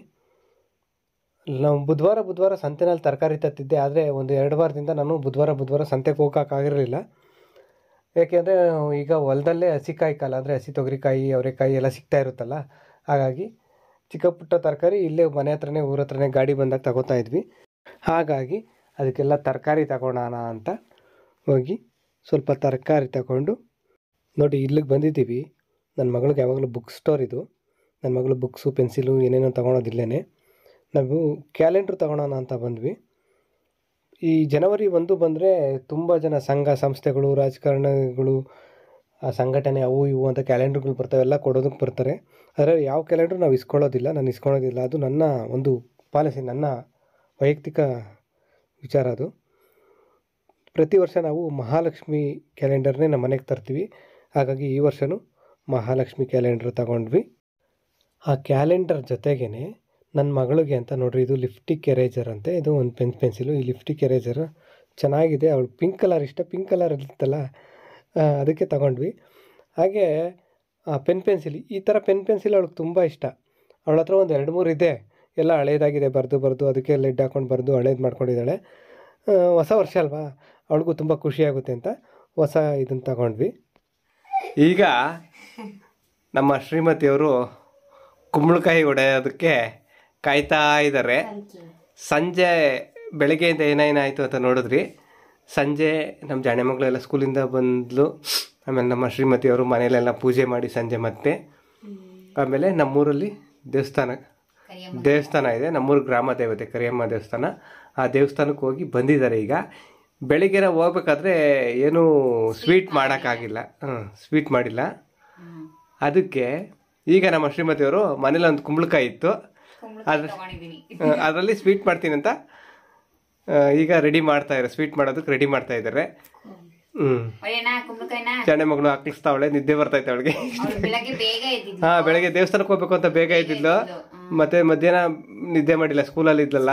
ನಾವು ಬುಧವಾರ ಸಂತೆನಲ್ಲಿ ತರಕಾರಿ ತತ್ತಿದ್ದೆ, ಆದರೆ ಒಂದು 2 ವಾರದಿಂದ ನಾನು ಬುಧವಾರ ಸಂತೆಗೆ ಹೋಗೋಕ್ಕಾಗಿರಲಿಲ್ಲ. ಏಕೆಂದರೆ ಈಗ ಹೊಲದಲ್ಲೇ ಹಸಿಕಾಯಿ ಕಾಲ, ಅಂದರೆ ಹಸಿ ತೊಗರಿಕಾಯಿ, ಅವರೆಕಾಯಿ ಎಲ್ಲ ಸಿಗ್ತಾ ಇರುತ್ತಲ್ಲ, ಹಾಗಾಗಿ ಚಿಕ್ಕ ಪುಟ್ಟ ತರಕಾರಿ ಇಲ್ಲೇ ಮನೆ ಹತ್ರನೇ, ಊರ ಹತ್ರನೇ ಗಾಡಿ ಬಂದಾಗ ತಗೋತಾ ಇದ್ವಿ. ಹಾಗಾಗಿ ಅದಕ್ಕೆಲ್ಲ ತರಕಾರಿ ತಗೊಳ್ಳೋಣ ಅಂತ ಹೋಗಿ ಸ್ವಲ್ಪ ತರಕಾರಿ ತಗೊಂಡು ನೋಡಿ ಇಲ್ಲಿಗೆ ಬಂದಿದ್ದೀವಿ. ನನ್ನ ಮಗಳಿಗೆ ಯಾವಾಗಲೂ ಬುಕ್ ಸ್ಟೋರ್ ಇದು. ನನ್ನ ಮಗಳು ಬುಕ್ಸು, ಪೆನ್ಸಿಲು ಏನೇನೋ ತೊಗೊಳೋದಿಲ್ಲೇ. ನಾವು ಕ್ಯಾಲೆಂಡ್ರ್ ತೊಗೊಳೋಣ ಅಂತ ಬಂದ್ವಿ. ಈ ಜನವರಿ 1 ಬಂದರೆ ತುಂಬ ಜನ ಸಂಘ ಸಂಸ್ಥೆಗಳು, ರಾಜಕಾರಣಿಗಳು, ಆ ಸಂಘಟನೆ ಅವು ಇವು ಅಂತ ಕ್ಯಾಲೆಂಡ್ರುಗಳು ಬರ್ತಾವೆ, ಎಲ್ಲ ಕೊಡೋದಕ್ಕೆ ಬರ್ತಾರೆ. ಆದರೆ ಯಾವ ಕ್ಯಾಲೆಂಡ್ರು ನಾವು ನಾನು ಇಸ್ಕೊಳ್ಳೋದಿಲ್ಲ. ಅದು ನನ್ನ ಒಂದು ಪಾಲಿಸಿ, ನನ್ನ ವೈಯಕ್ತಿಕ ವಿಚಾರ ಅದು. ಪ್ರತಿ ವರ್ಷ ನಾವು ಮಹಾಲಕ್ಷ್ಮಿ ಕ್ಯಾಲೆಂಡರ್ನೇ ನಮ್ಮ ಮನೆಗೆ ತರ್ತೀವಿ. ಹಾಗಾಗಿ ಈ ವರ್ಷವೂ ಮಹಾಲಕ್ಷ್ಮಿ ಕ್ಯಾಲೆಂಡ್ರ್ ತಗೊಂಡ್ವಿ. ಆ ಕ್ಯಾಲೆಂಡರ್ ಜೊತೆಗೇ ನನ್ನ ಮಗಳಿಗೆ ಅಂತ ನೋಡ್ರಿ, ಇದು ಲಿಫ್ಟಿಕ್ ಎರೇಜರ್ ಅಂತೆ. ಇದು ಒಂದು ಪೆನ್ಸಿಲು. ಈ ಲಿಫ್ಟಿಕ್ ಎರೇಜರ್ ಚೆನ್ನಾಗಿದೆ, ಅವಳು ಪಿಂಕ್ ಕಲರ್ ಇಷ್ಟ, ಪಿಂಕ್ ಕಲರ್ ಇರುತ್ತಲ್ಲ ಅದಕ್ಕೆ ತಗೊಂಡ್ವಿ. ಹಾಗೆ ಪೆನ್ಸಿಲ್, ಈ ಥರ ಪೆನ್ಸಿಲ್ ಅವಳಿಗೆ ತುಂಬ ಇಷ್ಟ. ಅವಳ ಹತ್ರ ಒಂದು 2-3 ಇದೆ, ಎಲ್ಲ ಹಳೇದಾಗಿದೆ, ಬರೆದು ಅದಕ್ಕೆ ಲೆಡ್ ಹಾಕ್ಕೊಂಡು ಬರೆದು ಹಳೇದು ಮಾಡ್ಕೊಂಡಿದ್ದಾಳೆ. ಹೊಸ ವರ್ಷ ಅಲ್ವಾ, ಅವಳಿಗೂ ತುಂಬ ಖುಷಿಯಾಗುತ್ತೆ ಅಂತ ಹೊಸ ಇದನ್ನು ತಗೊಂಡ್ವಿ. ಈಗ ನಮ್ಮ ಶ್ರೀಮತಿಯವರು ಕುಂಬಳಕಾಯಿ ಹೊಡೆಯೋದಕ್ಕೆ ಕಾಯ್ತಾ ಇದ್ದಾರೆ. ಸಂಜೆ ಬೆಳಗ್ಗೆಯಿಂದ ಏನೇನಾಯಿತು ಅಂತ ನೋಡಿದ್ರಿ. ಸಂಜೆ ನಮ್ಮ ಜಾಣೆ ಮಗಳು ಎಲ್ಲ ಸ್ಕೂಲಿಂದ ಬಂದ್ಲು. ಆಮೇಲೆ ನಮ್ಮ ಶ್ರೀಮತಿಯವರು ಮನೆಯಲ್ಲೆಲ್ಲ ಪೂಜೆ ಮಾಡಿ ಸಂಜೆ ಮತ್ತೆ ಆಮೇಲೆ ನಮ್ಮೂರಲ್ಲಿ ದೇವಸ್ಥಾನ ಇದೆ. ನಮ್ಮೂರು ಗ್ರಾಮ ದೇವತೆ ಕರಿಯಮ್ಮ ದೇವಸ್ಥಾನ. ಆ ದೇವಸ್ಥಾನಕ್ಕೆ ಹೋಗಿ ಬಂದಿದ್ದಾರೆ. ಈಗ ಬೆಳಿಗ್ಗೆ ಹೋಗ್ಬೇಕಾದ್ರೆ ಏನೂ ಸ್ವೀಟ್ ಮಾಡೋಕ್ಕಾಗಿಲ್ಲ, ಸ್ವೀಟ್ ಮಾಡಿಲ್ಲ. ಅದಕ್ಕೆ ಈಗ ನಮ್ಮ ಶ್ರೀಮತಿಯವರು ಮನೇಲಿ ಒಂದು ಕುಂಬಳಕಾಯಿ ಇತ್ತು, ಅದರಲ್ಲಿ ಸ್ವೀಟ್ ಮಾಡ್ತೀನಿ ಅಂತ ಈಗ ರೆಡಿ ಮಾಡ್ತಾ ಇದ್ದಾರೆ. ಸ್ವೀಟ್ ಮಾಡೋದಕ್ಕೆ ರೆಡಿ ಮಾಡ್ತಾ ಇದ್ದಾರೆ. ಜಾಣೆ ಮಗಳು ಹಾಕಿಸ್ತಾವಳೆ, ನಿದ್ದೆ ಬರ್ತೈತೆ ಅವಳಿಗೆ. ಹಾ, ಬೆಳಗ್ಗೆ ದೇವಸ್ಥಾನಕ್ಕೆ ಹೋಗ್ಬೇಕು ಅಂತ ಬೇಗ ಇದ್ದಿದ್ಲು. ಮತ್ತೆ ಮಧ್ಯಾಹ್ನ ನಿದ್ದೆ ಮಾಡಿಲ್ಲ, ಸ್ಕೂಲಲ್ಲಿ ಇದ್ಲಲ್ಲ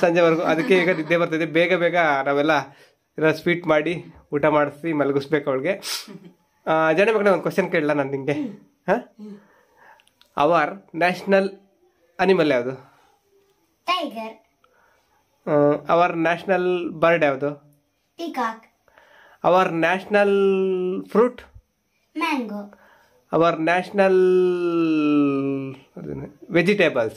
ಸಂಜೆವರೆಗೂ. ಅದಕ್ಕೆ ಈಗ ನಿದ್ದೆ ಬರ್ತೈತೆ. ಬೇಗ ಬೇಗ ನಾವೆಲ್ಲ ಸ್ವೀಟ್ ಮಾಡಿ ಊಟ ಮಾಡಿಸಿ ಮಲಗಿಸ್ಬೇಕು ಅವಳಿಗೆ. ಜಾಣೆ ಮಗಳ ಒಂದು ಕ್ವಶನ್ ಕೇಳಲ್ಲ ನಾನು ನಿಂಗೆ. ಅವರ್ ನ್ಯಾಷನಲ್ ಅನಿಮಲ್ ಯಾವುದು? ಟೈಗರ್. ಅವರ್ ನ್ಯಾಷನಲ್ ಬರ್ಡ್ ಯಾವುದು? Peacock. Our national fruit? Mango. Our national vegetable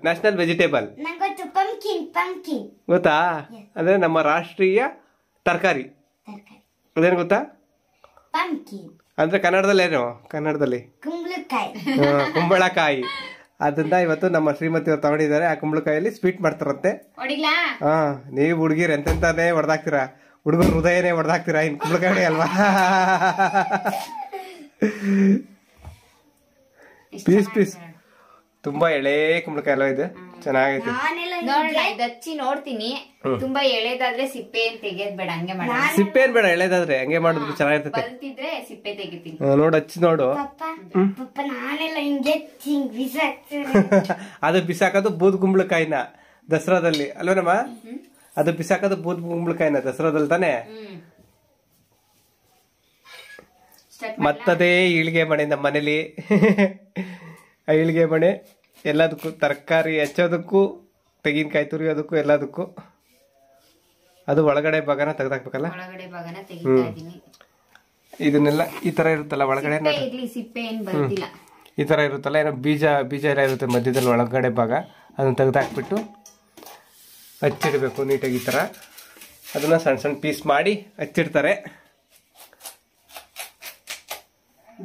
national vegetable ನಂಗೊತ್ತು ಪಂಕಿನ್. ಗೊತ್ತಾ? ಅಂದ್ರೆ ನಮ್ಮ ರಾಷ್ಟ್ರೀಯ ತರಕಾರಿ ಅದೇನು ಗೊತ್ತಾ? ಪಂಕಿನ್ ಅಂದ್ರೆ ಕನ್ನಡದಲ್ಲಿ ಏನು? ಕನ್ನಡದಲ್ಲಿ ಕುಂಬಳಕಾಯಿ. ಅದನ್ನ ಇವತ್ತು ನಮ್ಮ ಶ್ರೀಮತಿ ಅವ್ರು ತಗೊಂಡಿದ್ದಾರೆ. ಆ ಕುಂಬಳಕಾಯಲ್ಲಿ ಸ್ವೀಟ್ ಮಾಡ್ತಾರಂತೆ. ಹಾ, ನೀವು ಹುಡುಗಿರ್ ಎಂತೆಂತಾನೆ ಹೊಡೆದಾಕ್ತೀರಾ, ಹುಡುಗರು ಹೃದಯನೇ ಹೊಡೆದಾಕ್ತೀರಾ, ಇನ್ ಕುಂಬಳಕಾಯಿ ಅಲ್ವಾ? ಪೀಸ್ ತುಂಬಾ ಎಳೆ ಕುಂಬಳಕಾಯಿ ಅಲ್ವಾ ಇದು? ಚೆನ್ನಾಗೈತೆ. ಹಚ್ಚಿ ನೋಡ್ತೀನಿ. ತುಂಬಾ ಎಳೆದಾದ್ರೆ ಸಿಪ್ಪೆ ಏನ್ ತೆಗೆದ್ ಬೇಡ, ಹಂಗೆ ಮಾಡ. ಸಿಪ್ಪೆ ಏನ್ ಬೇಡ, ಎಳೆದಾದ್ರೆ ಹಂಗೆ ಮಾಡಿದ್ರು ಚೆನ್ನಾಗಿರ್ತದೆ. ಬಲ್ತಿದ್ರೆ ಸಿಪ್ಪೆ ತೆಗಿತೀನಿ. ನೋಡು, ಹಚ್ಚಿ ನೋಡು. ಅದು ಬಿಸಾಕೋದು ಬೂದ್ ಕುಂಬಳಕಾಯಿನ ದಸರಾದಲ್ಲಿ ಅಲ್ವೇನಮ್ಮ? ಅದು ಬಿಸಾಕೋದು ಬೂದ್ ಕುಂಬಳಕಾಯಿನ ದಸರಾದಲ್ಲಿ ತಾನೆ. ಮತ್ತದೇ ಈಳ್ಗೆ ಮಣೆ ನಮ್ಮ ಮನೇಲಿ. ಆ ಈಳ್ಗೆ ಮಣೆ ಎಲ್ಲದಕ್ಕೂ, ತರಕಾರಿ ಹೆಚ್ಚೋದಕ್ಕೂ, ತೆಂಗಿನಕಾಯಿ ತುರಿಯೋದಕ್ಕೂ, ಎಲ್ಲದಕ್ಕೂ. ಅದು ಒಳಗಡೆ ಭಾಗನ ತೆಗೆದಾಕ್ಬೇಕಲ್ಲ. ಇದನ್ನೆಲ್ಲ ಈ ತರ ಇರುತ್ತಲ್ಲ ಒಳಗಡೆ, ಈ ತರ ಇರುತ್ತಲ್ಲ, ಏನೋ ಬೀಜ ಎಲ್ಲ ಇರುತ್ತೆ ಮಧ್ಯದಲ್ಲಿ ಒಳಗಡೆ ಭಾಗ. ಅದನ್ನ ತೆಗೆದಾಕ್ಬಿಟ್ಟು ಹಚ್ಚಿಡ್ಬೇಕು ನೀಟಾಗಿ. ಈ ತರ ಅದನ್ನ ಸಣ್ಣ ಸಣ್ಣ ಪೀಸ್ ಮಾಡಿ ಹಚ್ಚಿಡ್ತಾರೆ.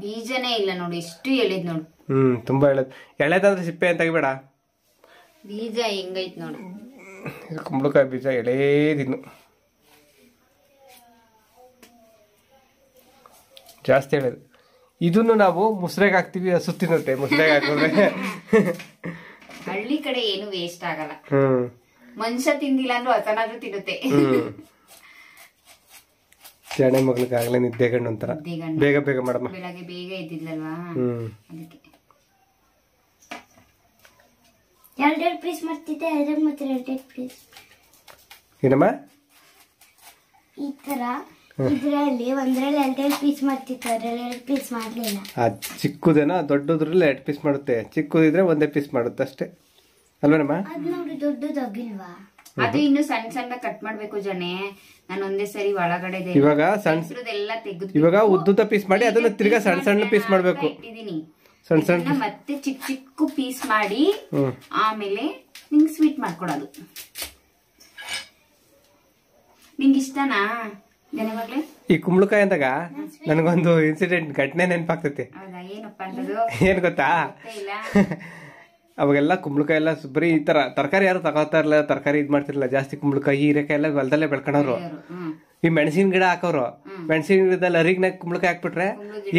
ಬೀಜನೇ ಇಲ್ಲ ನೋಡಿ, ಎಷ್ಟು ಎಳೆದ್ ನೋಡು. ತುಂಬಾ ಎಳೆದಾದ್ರೆ ಸಿಪ್ಪೆ ಅಂತ ತೆಗಿಬೇಡ. ಬೀಜ ಹೆಂಗೈತ್ ನೋಡು. ಕುಂಬಳಕಾಯಿ ಬೀಜ ಎಳೆದಿನ್ನು ಜಾಸ್ತಿ ಎಳೆದು. ಇದನ್ನು ನಾವು ಮುಸ್ರೆಗೆ ಹಾಕ್ತಿವಿ, ಹಸು ತಿನ್ನುತ್ತೆ. ಮುಸ್ರೆಗೆ ಹಾಕಿದ್ರೆ ಹಳ್ಳಿ ಕಡೆ ಏನು ವೇಸ್ಟ್ ಆಗಲ್ಲ. ಮನುಷ್ಯ ತಿಂದಿಲ್ಲ ಅಂದ್ರೂ ಹಸನಾದ್ರೂ ತಿನ್ನುತ್ತೆ. ಜಾಣೆ ಮಗಳಿಗೆ ಆಗ್ಲೇ ನಿದ್ದೆ ಗಂಡು ಒಂಥರ. ಬೇಗ ಬೇಗ ಮಾಡಮ್ಮ. ಬೆಳಗ್ಗೆ ಬೇಗ ಇದ್ದಿದ್ಲಲ್ವಾ, ಅದಕ್ಕೆ ಎರಡೆರಡು ಪೀಸ್ ಮಾಡ್ತಿದ್ದೆ. ಅದ್ರಾಗ ಮತ್ತೆ ಎರಡೆರಡು ಪೀಸ್ ಏನಮ್ಮ ಈ ತರ ಇದ್ರಲ್ಲಿ ಒಂದ್ರಲ್ಲಿ ಎರಡೆರಡು ಪೀಸ್ ಮಾಡ್ತಿತ್ತು, ಅದ್ರಲ್ಲಿ 2 ಪೀಸ್ ಮಾಡ್ಲಿಲ್ಲ. ಚಿಕ್ಕದೇನ ದೊಡ್ಡದ್ರಲ್ಲಿ 2 ಪೀಸ್ ಮಾಡುತ್ತೆ, ಚಿಕ್ಕದಿದ್ರೆ ಒಂದೇ ಪೀಸ್ ಮಾಡುತ್ತೆ ಅಷ್ಟೇ ಅಲ್ವೇನಮ್ಮ? ಅದ್ ನೋಡಿ ದೊಡ್ಡದಾಗಿಲ್ವಾ? ಅದು ಇನ್ನು ಸಣ್ಣ ಸಣ್ಣ ಕಟ್ ಮಾಡ್ಬೇಕು ಜನೆ. ನಾನು ಒಂದೇ ಸರಿ ಒಳಗಡೆ ಇವಾಗ ಸಣ್ಣ ಇವಾಗ ಉದ್ದುದ ಪೀಸ್ ಮಾಡಿ ಅದನ್ನ ತಿರ್ಗಾ ಸಣ್ಣ ಸಣ್ಣ ಪೀಸ್ ಮಾಡ್ಬೇಕು. ಸಣ್ಣ ಸಣ್ಣ ಮತ್ತೆ ಚಿಕ್ಕ ಚಿಕ್ಕ ಪೀಸ್ ಮಾಡಿ ಆಮೇಲೆ ನಿಂಗೆ ಸ್ವೀಟ್ ಮಾಡ್ಕೊಡೋದು. ನಿಂಗೆ ಇಷ್ಟನಾ ಜನವಾಗ್ಲೇ? ಈ ಕುಂಬಳಕಾಯಿ ಅಂದಾಗ ನನಗೊಂದು ಇನ್ಸಿಡೆಂಟ್ ಘಟನೆ ನೆನಪಾಗ್ತೈತೆ. ಏನಪ್ಪಾ ಅಂತದು? ಏನ್ ಗೊತ್ತಾ, ಅವಾಗೆಲ್ಲ ಕುಂಬಳಕಾಯಿ ಎಲ್ಲ ಬರೀ ಈ ತರ ತರಕಾರಿ ಯಾರು ತಗೋತಾ ಇರಲಿಲ್ಲ, ತರಕಾರಿ ಇದ್ ಮಾಡ್ತಿರ್ಲಿಲ್ಲ ಜಾಸ್ತಿ. ಕುಂಬಳಕಾಯಿ ಹೀರೆಕಾಯಿ ಎಲ್ಲ ಹೊಲದಲ್ಲೇ ಬೆಳ್ಕೊಂಡವ್ರು. ಈ ಮೆಣಸಿನ ಗಿಡ ಹಾಕೋರು. ಮೆಣಸಿನ ಗಿಡದಲ್ಲಿ ಅರಿಗಿನಾಗ ಕುಂಬಳಕಾಯಿ ಹಾಕ್ಬಿಟ್ರೆ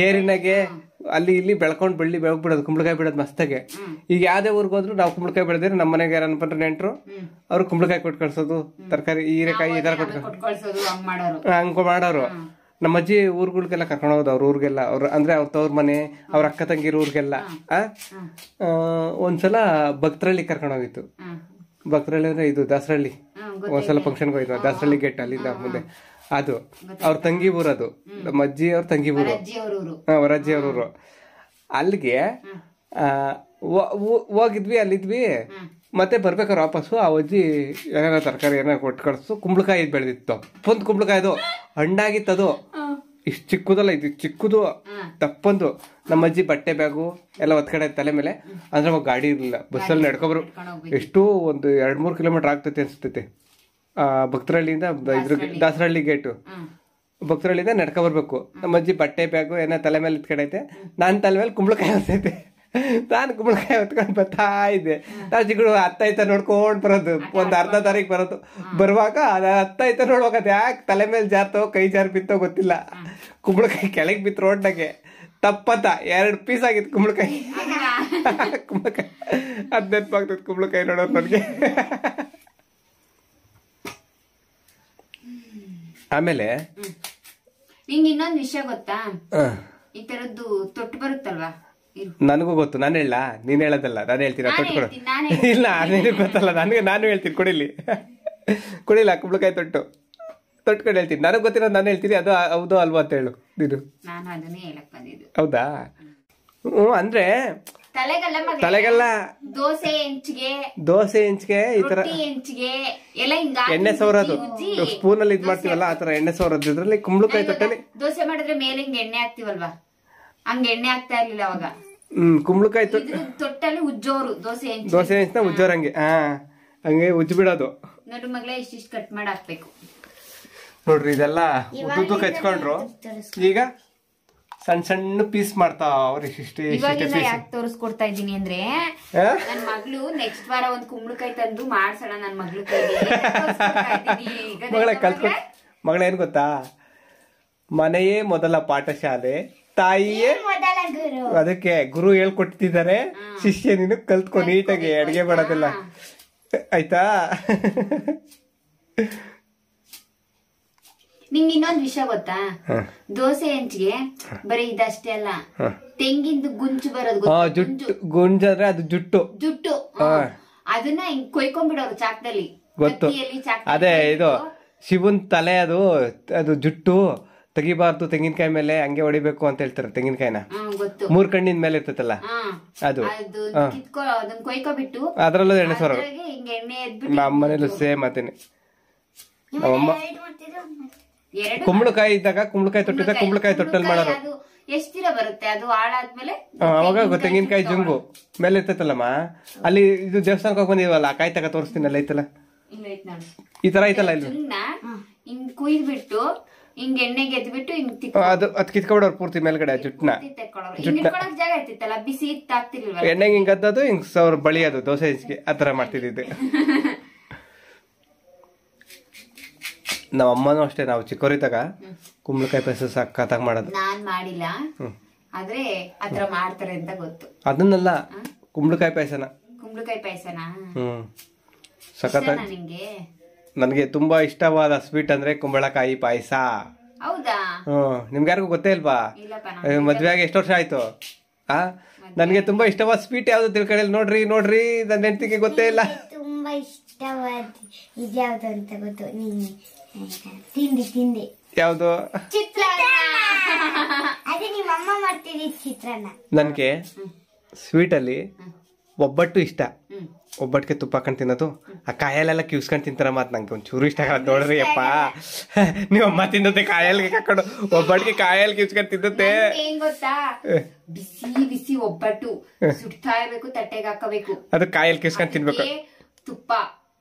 ಏರಿನಾಗೆ ಅಲ್ಲಿ ಇಲ್ಲಿ ಬೆಳ್ಕೊಂಡ್ ಬೆಳ್ಬಿಡೋದು, ಕುಂಬಳಕಾಯಿ ಬಿಡೋದು ಮಸ್ತಾಗೆ. ಈಗ ಯಾವ್ದೇ ಊರ್ಗ್ ಹೋದ್ರು ನಾವು ಕುಂಬಳಕಾಯಿ ಬೆಳೆದ್ರೆ ನಮ್ಮ ಮನೆಗೆ ಯಾರು ಅನ್ಕೊಂಡ್ರೆ ನೆಂಟ್ರು ಅವ್ರು ಕುಂಬಳಕಾಯಿ ಕೊಟ್ಟು ಕಳ್ಸೋದು, ತರಕಾರಿ ಹೀರೆಕಾಯಿ ಈ ತರ ಕೊಟ್ಟು ಹಂಗ ಮಾಡೋರು. ನಮ್ಮ ಅಜ್ಜಿ ಊರ್ಗಳಿಗೆಲ್ಲ ಕರ್ಕೊಂಡು ಹೋಗೋದು, ಅವ್ರ ಊರಿಗೆಲ್ಲ. ಅವ್ರ ಅಂದ್ರೆ ಅವ್ರ ತವ್ರ ಮನೆ, ಅವ್ರ ಅಕ್ಕ ತಂಗಿರ ಊರಿಗೆಲ್ಲ. ಒಂದ್ಸಲ ಭಕ್ತರಳ್ಳಿ ಕರ್ಕೊಂಡು ಹೋಗಿತ್ತು. ಭಕ್ತರಳ್ಳಿ ಅಂದ್ರೆ ಇದು ದಾಸರಳ್ಳಿ. ಒಂದ್ಸಲ ಫಂಕ್ಷನ್ಗೆ ಹೋಯ್ತು ದಾಸರಳ್ಳಿ ಗೇಟ್ ಅಲ್ಲಿಂದ ಮುಂದೆ. ಅದು ಅವ್ರ ತಂಗಿ ಊರು, ಅದು ನಮ್ಮ ಅಜ್ಜಿ ಅವ್ರ ತಂಗಿ ಊರು, ಅವ್ರ ಅಜ್ಜಿ ಅವ್ರ ಊರು. ಅಲ್ಲಿಗೆ ಹೋಗಿದ್ವಿ, ಅಲ್ಲಿದ್ವಿ. ಮತ್ತೆ ಬರ್ಬೇಕಾದ್ರೆ ವಾಪಸ್ಸು ಆ ಅಜ್ಜಿ ಏನಾರ ತರಕಾರಿ ಏನಾರ ಕೊಟ್ಟು ಕಳಿಸು. ಕುಂಬಳಕಾಯಿ ಬೆಳೆದಿತ್ತು, ಕುಂಬಳಕಾಯಿದು ಹಣ್ಣಾಗಿತ್ತು. ಅದು ಇಷ್ಟು ಚಿಕ್ಕದಲ್ಲ, ಇದು ಚಿಕ್ಕದು ತಪ್ಪಂದು. ನಮ್ಮ ಅಜ್ಜಿ ಬಟ್ಟೆ ಬ್ಯಾಗು ಎಲ್ಲ ಒತ್ಕಡೆ ತಲೆ ಮೇಲೆ. ಅಂದ್ರೆ ಅವಾಗ ಗಾಡಿ ಇರಲಿಲ್ಲ, ಬಸ್ಸಲ್ಲಿ ನಡ್ಕೊಬರು. ಎಷ್ಟು ಒಂದು 2-3 ಕಿಲೋಮೀಟರ್ ಆಗ್ತೈತೆ ಅನ್ಸ್ತೈತೆ. ಭಕ್ತರಹಳ್ಳಿಯಿಂದ ದಾಸರಹಳ್ಳಿ ಗೇಟು, ಭಕ್ತರಹಳ್ಳಿಯಿಂದ ನಡ್ಕೊ ಬರ್ಬೇಕು. ನಮ್ಮ ಅಜ್ಜಿ ಬಟ್ಟೆ ಬ್ಯಾಗು ಏನೋ ತಲೆ ಮೇಲೆ ಇತ್ಕಡೈತೆ, ನಾನು ತಲೆ ಮೇಲೆ ಕುಂಬಳಕಾಯಿ ಹೊತ್ತೈತೆ. ನಾನು ಕುಂಬಳಕಾಯಿ ಹೊತ್ಕೊಂಡು ಬರ್ತಾ ಇದ್ದೆ. ನಾವು ಚಿಕ್ಕಡು ಹತ್ತೈತ ನೋಡ್ಕೊಂಡು ಬರೋದು, ಒಂದು ಅರ್ಧ ತಾರೀಕು ಬರೋದು. ಬರುವಾಗ ಅದು ಹತ್ತೈತ ನೋಡ್ವಾಗ ಅದು ಯಾಕೆ ತಲೆ ಮೇಲೆ ಜಾರ್ತೋ ಕೈ ಜಾರ್ ಬಿತ್ತೋ ಗೊತ್ತಿಲ್ಲ, ಕುಂಬಳಕಾಯಿ ಕೆಳಗೆ ಬಿತ್ತು ರೋಡ್ನಾಗೆ. ತಪ್ಪತ್ತ 2 ಪೀಸ್ ಆಗಿತ್ತು ಕುಂಬಳಕಾಯಿ. ಕುಂಬಳಕಾಯಿ 15 ಆಗ್ತದೆ ಕುಂಬಳಕಾಯಿ ನೋಡೋದು ನನಗೆ. ಆಮೇಲೆ ನಿಂಗೆ ಇನ್ನೊಂದು ವಿಷಯ ಗೊತ್ತಾ, ಈ ತರದ್ದು ತೊಟ್ಟು ಬರುತ್ತಲ್ವಾ? ನನಗೂ ಗೊತ್ತು, ನಾನು ಹೇಳ, ನೀನ್ ಹೇಳೋದಲ್ಲ, ನಾನು ಹೇಳ್ತೀನಿ. ತೊಟ್ಟು ಇಲ್ಲ, ನಿನಗೆ ಗೊತ್ತಲ್ಲ, ನಾನು ಹೇಳ್ತೀನಿ. ಕುಡಿಲ್ಲ ಕುಂಬಳಕಾಯಿ ತೊಟ್ಕೊಂಡು ಹೇಳ್ತೀನಿ. ನನಗೆ ಗೊತ್ತಿರೋದು ನಾನು ಹೇಳ್ತೀನಿ, ಅದು ಹೌದು ಅಲ್ವಾ ಅಂತ ಹೇಳು ನೀನು. ನಾನು ಅದನ್ನೇ ಹೇಳಕ್ ಬಂದಿದ್ದು. ಹೌದಾ? ಅಂದ್ರೆ ತಲೆಗೆಲ್ಲ ದೋಸೆ ಹೆಂಚ್ಗೆ ಈ ತರ ಎಲ್ಲ ಹಿಂಗ ಎಣ್ಣೆ ಸವರೋದು, ಸ್ಪೂನ್ ಅಲ್ಲಿ ಇದ್ ಮಾಡ್ತೀವಲ್ಲ ಆ ತರ ಎಣ್ಣೆ ಸವರೋದು. ಇದ್ರಲ್ಲಿ ಕುಂಬಳಕಾಯಿ ತೊಟ್ಟಲ್ಲಿ ದೋಸೆ ಮಾಡಿದ್ರೆ ಮೇಲೆ ಹಿಂಗ ಎಣ್ಣೆ ಹಾಕ್ತಿವಲ್ವಾ, ಹಂಗ ಎಣ್ಣೆ ಹಾಕ್ತಾ ಇರ್ಲಿಲ್ಲ ಅವಾಗ. ಕುಂಬಳಕಾಯಿ ತೊಟ್ಟಲ್ಲಿ ಉಜ್ಜೋರು ದೋಸೆ ಹೆಂಚ್ನ ಉಜ್ಜೋರ್ ಹಂಗೆ. ಹಂಗೆ ಉಜ್ಜಿ ಬಿಡೋದು. ನೋಡ್ರಿ ಮಗ್ಲೇ ಇಷ್ಟಿಷ್ಟು ಕಟ್ ಮಾಡಿ ಹಾಕ್ಬೇಕು ನೋಡ್ರಿ. ಇದೆಲ್ಲ ಉದ್ದುದ್ದಕ್ಕೆ ಹಚ್ಕೊಂಡ್ರು. ಈಗ ಸಣ್ಣ ಸಣ್ಣ ಪೀಸ್ ಮಾಡ್ತಾವ್ರಿ. ಇವಾಗಿಂದ ಯಾಕೆ ತೋರಿಸ್ಕೊಡ್ತಾ ಇದ್ದೀನಿ ಅಂದ್ರೆ, ನನ್ ಮಗಳು ನೆಕ್ಸ್ಟ್ ವಾರ ಒಂದ್ ಕುಂಬಳಕಾಯಿ ತಂದು ಮಾಡ್ಸೋಣ ನನ್ ಮಗಳು ಮಗಳ ಏನ್ ಗೊತ್ತಾ, ಮನೆಯೇ ಮೊದಲ ಪಾಠಶಾಲೆ, ತಾಯಿಯೇ ಅದಕ್ಕೆ ಗುರು ಹೇಳ್ಕೊಟ್ಟಿದ್ದಾರೆ. ಶಿಷ್ಯ ನೀನು ಕಲ್ತ್ಕೊ ನೀಟಾಗಿ ಅಡಿಗೆ ಮಾಡೋದಿಲ್ಲ, ಆಯ್ತಾ? ನಿಂಗೆ ಇನ್ನೊಂದ್ ವಿಷಯ ಗೊತ್ತಾ, ದೋಸೆ ಹೆಂಚಿಗೆ ಬರೀ ಇದಷ್ಟೇ ಅಲ್ಲ, ತೆಂಗಿಂದು ಗುಂಚು ಬರೋದು. ಗುಂಜು ಅಂದ್ರೆ ಅದು ಜುಟ್ಟು ಅದನ್ನ ಹಿಂಗ್ ಕೊಯ್ಕೊಂಡ್ಬಿಡೋರು ಚಾಕ್ದಲ್ಲಿ. ಗೊತ್ತು, ಅದೇ ಇದು ಶಿವನ್ ತಲೆ, ಅದು ಜುಟ್ಟು ತೆಗಿಬಾರ್ದು ತೆಂಗಿನಕಾಯಿ ಮೇಲೆ, ಹಂಗೆ ಹೊಡಿಬೇಕು ಅಂತ ಹೇಳ್ತಾರೆ. ತೆಂಗಿನಕಾಯಿನ 3 ಕಣ್ಣಿನ ಮೇಲೆ ಇರ್ತೈತಲ್ಲ ಅದು, ಅದನ್ನ ಕೊಯ್ಕೊಬಿಟ್ಟು ಅದ್ರಲ್ಲೂ ಎಣ್ಣೆ ಸೋರ. ಹಿಂಗ ಎಣ್ಣೆ ನಮ್ಮ ಮನೇಲೂ ಸೇಮ್ ಅದೇನೆ. ನಮ್ಮಮ್ಮ ಕುಂಬಳಕಾಯಿ ಇದ್ದಾಗ ಕುಂಬಳಕಾಯಿ ತೊಟ್ಟಿದ್ದಾಗ ಕುಂಬಳಕಾಯಿ ತೊಟ್ಟಲ್ಲಿ ಮಾಡೋರು. ಎಷ್ಟ್ ದಿನ ಬರುತ್ತೆ ಅದು ಹಾಳಾದ್ಮೇಲೆ? ಅವಾಗ ತೆಂಗಿನಕಾಯಿ ಜುಂಗು ಮೇಲೆ ಇರ್ತೈತಲ್ಲಮ್ಮ. ಅಲ್ಲಿ ಇದು ದೇವಸ್ಥಾನಕ್ಕೆ ಹೋಗಿ ಬಂದಿವಲ್ಲ, ಕಾಯಿ ತಗ ತೋರಿಸ್ತೀನಿ, ಅಲ್ಲ ಐತಲ್ಲ ಈ ತರ ಐತಲ್ಲ, ಇಲ್ಲಿ ಹಿಂಗ್ ಕುಯ್ದ್ಬಿಟ್ಟು ಹಿಂಗ್ ಎಣ್ಣೆಗೆ ಎದ್ಬಿಟ್ಟು ಹಿಂಗ್ ಅದು ಕಿತ್ಕೊಬಿಡೋರು ಪೂರ್ತಿ ಮೇಲ್ಗಡೆ ಜುಟ್ನ. ಜಾಗ ಇರ್ತಿತ್ತಲ್ಲ, ಬಿಸಿ ಇತ್ತಾಗ್ತಿರ್ಲಿಲ್ವ, ಎಣ್ಣೆಗೆ ಹಿಂಗ್ ಅದ್ದದು, ಹಿಂಗ್ ಬಳಿಯೋದು ದೋಸೆ ಹೆಂಚಿಗೆ, ಆತರ ಮಾಡ್ತಿದ್ದೆ. ನಮ್ಮ ಅಮ್ಮನೂ ಅಷ್ಟೇ, ನಾವು ಚಿಕ್ಕವರಿದ್ದಾಗ ಕುಂಬಳಕಾಯಿ ಪಾಯಸ ಸಕ್ಕತ್ತಾಗಿ ಮಾಡೋದು. ನಾನ್ ಮಾಡಿಲ್ಲ, ಆದ್ರೆ ಆತರ ಮಾಡ್ತಾರೆ ಅಂತ ಗೊತ್ತು. ಅದನ್ನೆಲ್ಲ ಕುಂಬಳಕಾಯಿ ಪಾಯಸನ ಸಖತ್ತಾಗಿ. ನಿಂಗೆ ನನಗೆ ತುಂಬಾ ಇಷ್ಟವಾದ ಸ್ವೀಟ್ ಅಂದ್ರೆ ಕುಂಬಳಕಾಯಿ ಪಾಯಸ. ಹೌದಾ? ನಿಮ್ಗೆ ಯಾರಿಗೂ ಗೊತ್ತೇ ಇಲ್ವಾ? ಮದ್ವೆ ಆಗಿ ಎಷ್ಟು ವರ್ಷ ಆಯ್ತು? ನನ್ಗೆ ತುಂಬಾ ಇಷ್ಟವಾದ ಸ್ವೀಟ್ ಯಾವ್ದು ತಿಳ್ಕೊಳ್ಳಿ. ನೋಡ್ರಿ ನನ್ನ ಹೆಂಡತಿಗೆ ಗೊತ್ತೇ ಇಲ್ಲ. ತುಂಬಾ ಇಷ್ಟವಾದ ಇದ್ಯಾವ್ದು ಅಂತ ಗೊತ್ತು. ತಿಂಡಿ ಯಾವ್ದು? ಚಿತ್ರಾನ್ನ. ಅದೇ ನಿಮ್ಮ ಅಮ್ಮ ಮಾಡ್ತೀವಿ ಚಿತ್ರಾನ್ನ. ನನ್ಗೆ ಸ್ವೀಟ್ ಅಲ್ಲಿ ಒಬ್ಬಟ್ಟು ಇಷ್ಟ. ಒಬ್ಬಟ್ಟಿಗೆ ತುಪ್ಪ ಹಾಕೊಂಡು ತಿನ್ನೋದು, ಆ ಕಾಯಲ್ಲೆಲ್ಲ ಕಿವ್ಸ್ಕೊಂಡು ತಿಂತಾರ. ಮಾತು ನಂಗೆ ಒಂಚೂರು ಇಷ್ಟ ಆಗಲ್ಲ. ನೋಡ್ರಿ ಅಪ್ಪ, ನೀವ್ ಅಮ್ಮ ತಿನ್ನತ್ತೆ ಕಾಯಲ್ಲಿ ಹಾಕೊಂಡು, ಒಬ್ಬಟ್ಟಿಗೆ ಕಾಯಲ್ಲಿ ಕಿವ್ಸ್ಕೊಂಡು ತಿನ್ನತ್ತೆ. ಏನ್ ಗೊತ್ತಾ, ಬಿಸಿ ಬಿಸಿ ಒಬ್ಬಟ್ಟು ಸುಡ್ತಾ ಇರ್ಬೇಕು, ತಟ್ಟೆಗೆ ಹಾಕಬೇಕು, ಅದು ಕಾಯಲ್ಲಿ ಕಿವ್ಸ್ಕೊಂಡು ತಿನ್ಬೇಕು. ತುಪ್ಪ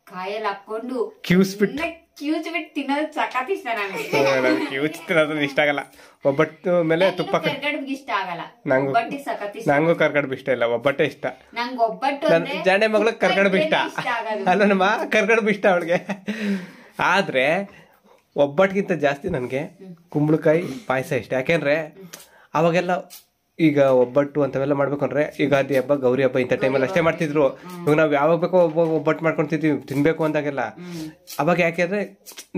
ಕಾಯಲ್ಲಿ ಹಾಕೊಂಡು ಕಿವ್ಸ್ಬಿಟ್ಟು ತಿನ್ನೋದು ಸಖತ್ ಇಷ್ಟ ನನಗೆ. ಕಿವ್ಚ್ ತಿನ್ನೋದು ಇಷ್ಟ ಆಗಲ್ಲ. ಒಬ್ಬಟ್ಟು ಮೇಲೆ ತುಪ್ಪ ಇಷ್ಟ ಆಗಲ್ಲ. ನಂಗೂ ಕರ್ಗಡ್ಬು ಇಷ್ಟ ಇಲ್ಲ, ಒಬ್ಬಟ್ಟೆ ಇಷ್ಟ. ನಂಗೆ ಒಬ್ಬಟ್ಟು ಜಾಣೆ ಮಗಳು ಕರ್ಗಡ್ಬು ಇಷ್ಟ ಅಲ್ಲ, ನಮ್ಮ ಕರ್ಗಡ್ಬು ಇಷ್ಟ ಅವಳಿಗೆ. ಆದ್ರೆ ಒಬ್ಬಟ್ಟಿಗಿಂತ ಜಾಸ್ತಿ ನನ್ಗೆ ಕುಂಬಳಕಾಯಿ ಪಾಯಸ ಇಷ್ಟ. ಯಾಕೆಂದ್ರೆ ಅವಾಗೆಲ್ಲ ಈಗ ಒಬ್ಬಟ್ಟು ಅಂತವೆಲ್ಲ ಮಾಡ್ಬೇಕು ಅಂದ್ರೆ ಯುಗಾದಿ ಹಬ್ಬ, ಗೌರಿ ಹಬ್ಬ ಇಂಥ ಟೈಮಲ್ಲಿ ಅಷ್ಟೇ ಮಾಡ್ತಿದ್ರು. ಇವಾಗ ನಾವ್ ಯಾವಾಗ ಬೇಕೋ ಒಬ್ಬಟ್ಟು ಮಾಡ್ಕೊಂತಿದ್ವಿ ತಿನ್ಬೇಕು ಅಂದಾಗೆಲ್ಲ. ಅವಾಗ ಯಾಕೆಂದ್ರೆ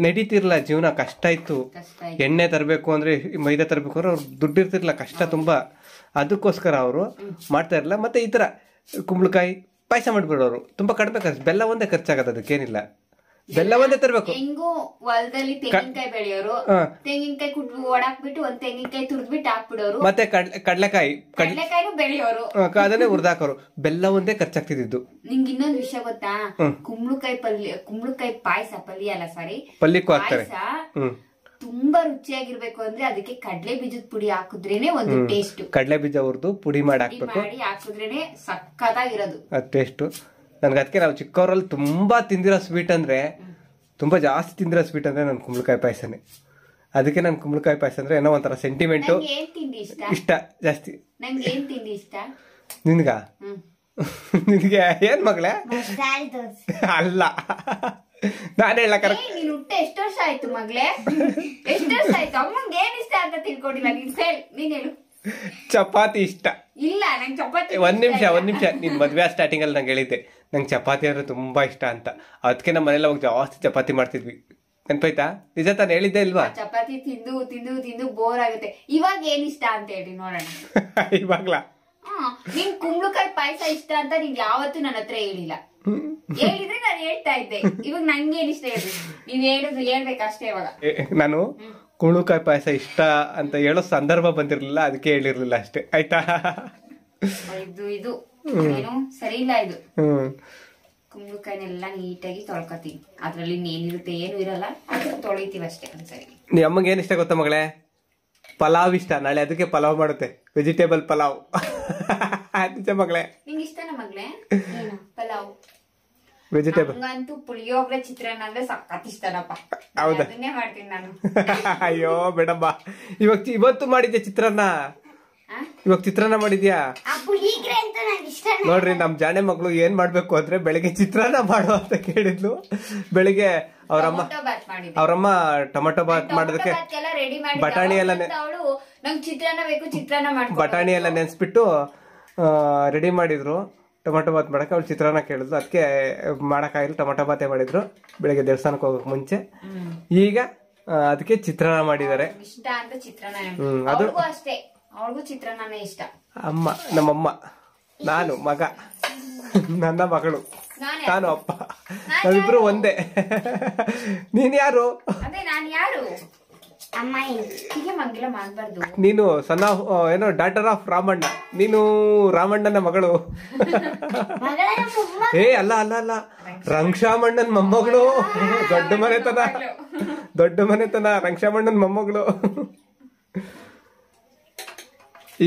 ನಡೀತಿರ್ಲಿಲ್ಲ ಜೀವನ, ಕಷ್ಟ ಇತ್ತು. ಎಣ್ಣೆ ತರಬೇಕು ಅಂದ್ರೆ, ಮೈದಾ ತರಬೇಕು ಅಂದ್ರೆ ಅವ್ರು ದುಡ್ಡು ಇರ್ತಿರ್ಲಿಲ್ಲ, ಕಷ್ಟ ತುಂಬಾ. ಅದಕ್ಕೋಸ್ಕರ ಅವರು ಮಾಡ್ತಾ ಇರಲಿಲ್ಲ. ಮತ್ತೆ ಈ ತರ ಕುಂಬಳಕಾಯಿ ಪಾಯಸ ಮಾಡ್ಬಿಡೋರು. ತುಂಬಾ ಕಡಿಮೆ ಖರ್ಚು, ಬೆಲ್ಲ ಒಂದೇ ಖರ್ಚಾಗದ, ಅದಕ್ಕೇನಿಲ್ಲ. ಬೆಲ್ಲ ಒಂದೇ ತರಬೇಕು. ಹೆಂಗು ಹೊಲದಲ್ಲಿ ತೆಂಗಿನಕಾಯಿ ಬೆಳೆಯೋರು, ತೆಂಗಿನಕಾಯಿ ಕುಟ್ಬಿ ಒಡಾಕ್ಬಿಟ್ಟು ಒಂದ್ ತೆಂಗಿನಕಾಯಿ ತುರ್ದ್ಬಿಟ್ಟು ಹಾಕ್ಬಿಡೋರು. ಮತ್ತೆ ಕಡ್ಲೆಕಾಯಿ ಬೆಳೆಯೋರು, ಅದನ್ನೇ ಹುರ್ದಾಕೋರು. ಬೆಲ್ಲ ಒಂದೇ ಖರ್ಚಾಗ್ತಿದ್ದು. ನಿಂಗೆ ಇನ್ನೊಂದು ವಿಷಯ ಗೊತ್ತಾ, ಕುಂಬಳಕಾಯಿ ಪಾಯಸ ಪಲ್ಯ ಅಲ್ಲ, ಸಾರಿ ಪಲ್ಯಕ್ಕೂ ಹಾಕ್ತಾರೆ. ತುಂಬಾ ರುಚಿಯಾಗಿರ್ಬೇಕು ಅಂದ್ರೆ ಅದಕ್ಕೆ ಕಡಲೆ ಬೀಜದ ಪುಡಿ ಹಾಕಿದ್ರೇನೆ ಒಂದು ಟೇಸ್ಟ್. ಕಡಲೆ ಬೀಜ ಹುರಿದು ಪುಡಿ ಮಾಡಿ ಹಾಕ್ಬೇಕು, ಮಾಡಿ ಹಾಕಿದ್ರೇನೆ ಸಕ್ಕತ್ತಾಗಿರೋದು ಅದು ಟೇಸ್ಟು. ನನ್ಗೆ ಅದಕ್ಕೆ ನಾವು ಚಿಕ್ಕವರಲ್ಲಿ ತುಂಬಾ ತಿಂದಿರೋ ಸ್ವೀಟ್ ಅಂದ್ರೆ, ತುಂಬಾ ಜಾಸ್ತಿ ತಿಂದಿರೋ ಸ್ವೀಟ್ ಅಂದ್ರೆ ನನ್ ಕುಂಬಳಕಾಯಿ ಪಾಯಸನೇ. ಅದಕ್ಕೆ ನನ್ ಕುಂಬಳಕಾಯಿ ಪಾಯಸ ಅಂದ್ರೆ ಏನೋ ಒಂಥರ ಸೆಂಟಿಮೆಂಟು, ಏನ್ ತಿಂಡಿ ಇಷ್ಟ? ಇಷ್ಟ ಜಾಸ್ತಿ. ನಂಗೆ ಏನ್ ತಿಂಡಿ ಇಷ್ಟ? ನಿನ್ಗ ನಿನ್ಗೆ ಏನ್ ಮಗಳೇ? ಮಸಾಲೆ ದೋಸೆ. ಅಲ್ಲ, ನಾನು ಹೇಳ ಕರೆಕ್ಟ್. ನೀನ್ ಹುಟ್ಟ ಎಷ್ಟು ವರ್ಷ ಆಯ್ತು ಮಗಳೇ? ಎಷ್ಟು ವರ್ಷ ಆಯ್ತು? ಅಮ್ಮಂಗೆ ಏನ್ ಇಷ್ಟ ಅಂತ ತಿಳ್ಕೊಂಡಿಲ್ಲ. ನೀನ್ ಹೇಳು. ಚಪಾತಿ ಇಷ್ಟ. ಇಲ್ಲ, ನಂಗೆ ಚಪಾತಿ. ಒಂದ್ ನಿಮಿಷ ನೀನ್ ಮದ್ವೆ ಸ್ಟಾರ್ಟಿಂಗ್ ಅಲ್ಲಿ ನಂಗೆ ಹೇಳಿದ್ದೆ ನಂಗೆ ಚಪಾತಿ ಅಂದ್ರೆ ತುಂಬಾ ಇಷ್ಟ ಅಂತ. ಅದಕ್ಕೆ ನಮ್ಮ ಮನೇಲಿ ಅವಾಗ ಜಾಸ್ತಿ ಚಪಾತಿ ಮಾಡ್ತಿದ್ವಿ, ನೆನ್ಪಾಯ್ತಾ? ನಿಜ ತಾನು ಹೇಳಿದ್ದೆ ಇಲ್ವಾ? ಚಪಾತಿ ತಿಂದು ತಿಂದು ತಿಂದು ಬೋರ್ ಆಗುತ್ತೆ. ಇವಾಗ ಏನ್ ಇಷ್ಟ ಅಂತ ಹೇಳಿ ನೋಡೋಣ. ಇವಾಗ್ಲಾ? ನಿನ್ ಕುಂಬಳಕಾಯಿ ಪಾಯಸ ಇಷ್ಟ ಅಂತ ನೀನ್ ಯಾವತ್ತೂ ನನ್ನ ಹತ್ರ ಹೇಳಿಲ್ಲ. ಹೇಳಿದ್ರೆ ನಾನು ಹೇಳ್ತಾ ಇದ್ದೆ. ಇವಾಗ ನಂಗೆ ಏನ್ ಇಷ್ಟ ಹೇಳಿ, ನೀವ್ ಹೇಳಿದ್ರು ಹೇಳ್ಬೇಕಷ್ಟೇ. ಇವಾಗ ನಾನು ಕುಂಬಳಕಾಯಿ ಪಾಯಸ ಇಷ್ಟ ಅಂತ ಹೇಳೋ ಸಂದರ್ಭ ಬಂದಿರ್ಲಿಲ್ಲ, ಅದಕ್ಕೆ ಹೇಳಿರ್ಲಿಲ್ಲ ಅಷ್ಟೇ, ಆಯ್ತಾ? ಇದು ಏನು ಸರಿ ಇಲ್ಲ. ಇದು ಕುಂಬಳಕಾಯಿನೆಲ್ಲ ನೀಟಾಗಿ ತೊಳ್ಕೊತೀವಿ. ಅದ್ರಲ್ಲಿ ಏನಿರುತ್ತೆ ಏನು ಇರಲ್ಲ, ಅದ್ರ ತೊಳಿತೀವಿ ಅಷ್ಟೇ ಒಂದ್ಸರಿ. ನೀ ಅಮ್ಮಗೆ ಏನ್ ಇಷ್ಟ ಗೊತ್ತಾ ಮಗಳೇ? ಪಲಾವ್ ಇಷ್ಟ. ನಾಳೆ ಅದಕ್ಕೆ ಪಲಾವ್ ಮಾಡುತ್ತೆ, ವೆಜಿಟೇಬಲ್ ಪಲಾವ್. ನಿಜ ಮಗಳೇ? ನಿಂಗೆ ಇಷ್ಟನಾ ಮಗಳೇ ಪಲಾವ್? ವೆಜಿಟೇಬಲ್ ನಂಗಂತೂ ಪುಳಿಯೋಗರೆ ಚಿತ್ರಾನ್ನ ಅಂದ್ರೆ ಸಖತ್ ಇಷ್ಟನಪ್ಪ. ಹೌದಾ? ಅದನ್ನೇ ಮಾಡ್ತೀನಿ ನಾನು. ಅಯ್ಯೋ ಬೇಡಮ್ಮ, ಇವತ್ತು ಮಾಡಿದ್ಯಾ ಚಿತ್ರಾನ್ನ? ಇವಾಗ ಚಿತ್ರಾನ್ನ ಮಾಡಿದ್ಯಾ? ನೋಡ್ರಿ, ನಮ್ ಜಾಣೆ ಮಗಳು ಏನ್ ಮಾಡ್ಬೇಕು ಅಂದ್ರೆ ಬೆಳಿಗ್ಗೆ ಚಿತ್ರಾನ್ನ ಮಾಡು ಅಂತ ಕೇಳಿದ್ಲು. ಬೆಳಿಗ್ಗೆ ಅವ್ರಮ್ಮ ಟೊಮೆಟೊ ಬಾತ್ ಮಾಡೋದಕ್ಕೆ ಬಟಾಣಿ ಎಲ್ಲ ಬಟಾಣಿ ಎಲ್ಲ ನೆನ್ಸ್ಬಿಟ್ಟು ರೆಡಿ ಮಾಡಿದ್ರು. ಟೊಮೆಟೊ ಬಾತ್ ಮಾಡಕ್ಕೆ ಅವ್ಳು ಚಿತ್ರಾನ್ನ ಕೇಳಿದ್ಲು, ಅದಕ್ಕೆ ಮಾಡಕ್ಕಾಗಿಲ್ಲ, ಟೊಮೆಟೊ ಬಾತೆ ಮಾಡಿದ್ರು ಬೆಳಿಗ್ಗೆ ದೇವಸ್ಥಾನಕ್ಕೆ ಹೋಗಕ್ ಮುಂಚೆ. ಈಗ ಅದಕ್ಕೆ ಚಿತ್ರಾನ್ನ ಮಾಡಿದ್ದಾರೆ. ಇಷ್ಟ ಅಂತ ಚಿತ್ರಾನ್ನ. ಅದು ಅಷ್ಟೇ, ಅವಳಿಗೂ ಚಿತ್ರಾನ್ನನೇ ಇಷ್ಟ. ಅಮ್ಮ, ನಮ್ಮಮ್ಮ, ನಾನು ಮಗ, ನನ್ನ ಮಗಳು, ನಾನು ಅಪ್ಪ, ನಾವಿಬ್ರು ಒಂದೇ. ನೀನ್ ಯಾರು? ಅದೇ ನಾನು ಯಾರು? ಅಮ್ಮ. ಹೀಗೆ ಮಂಗಿಲ ಮಾಡ್ಬಾರ್ದು. ನೀನು ಸಣ್ಣ ಏನೋ ಡಾಟರ್ ಆಫ್ ರಾಮಣ್ಣ, ನೀನು ರಾಮಣ್ಣನ ಮಗಳು. ಏ ಅಲ್ಲ ಅಲ್ಲ ಅಲ್ಲ, ರಂಗಶಾಮಣ್ಣನ್ ಮೊಮ್ಮಗಳು. ದೊಡ್ಡ ಮನೆತನ ರಂಗಶಾಮಣ್ಣನ್ ಮೊಮ್ಮಗಳು.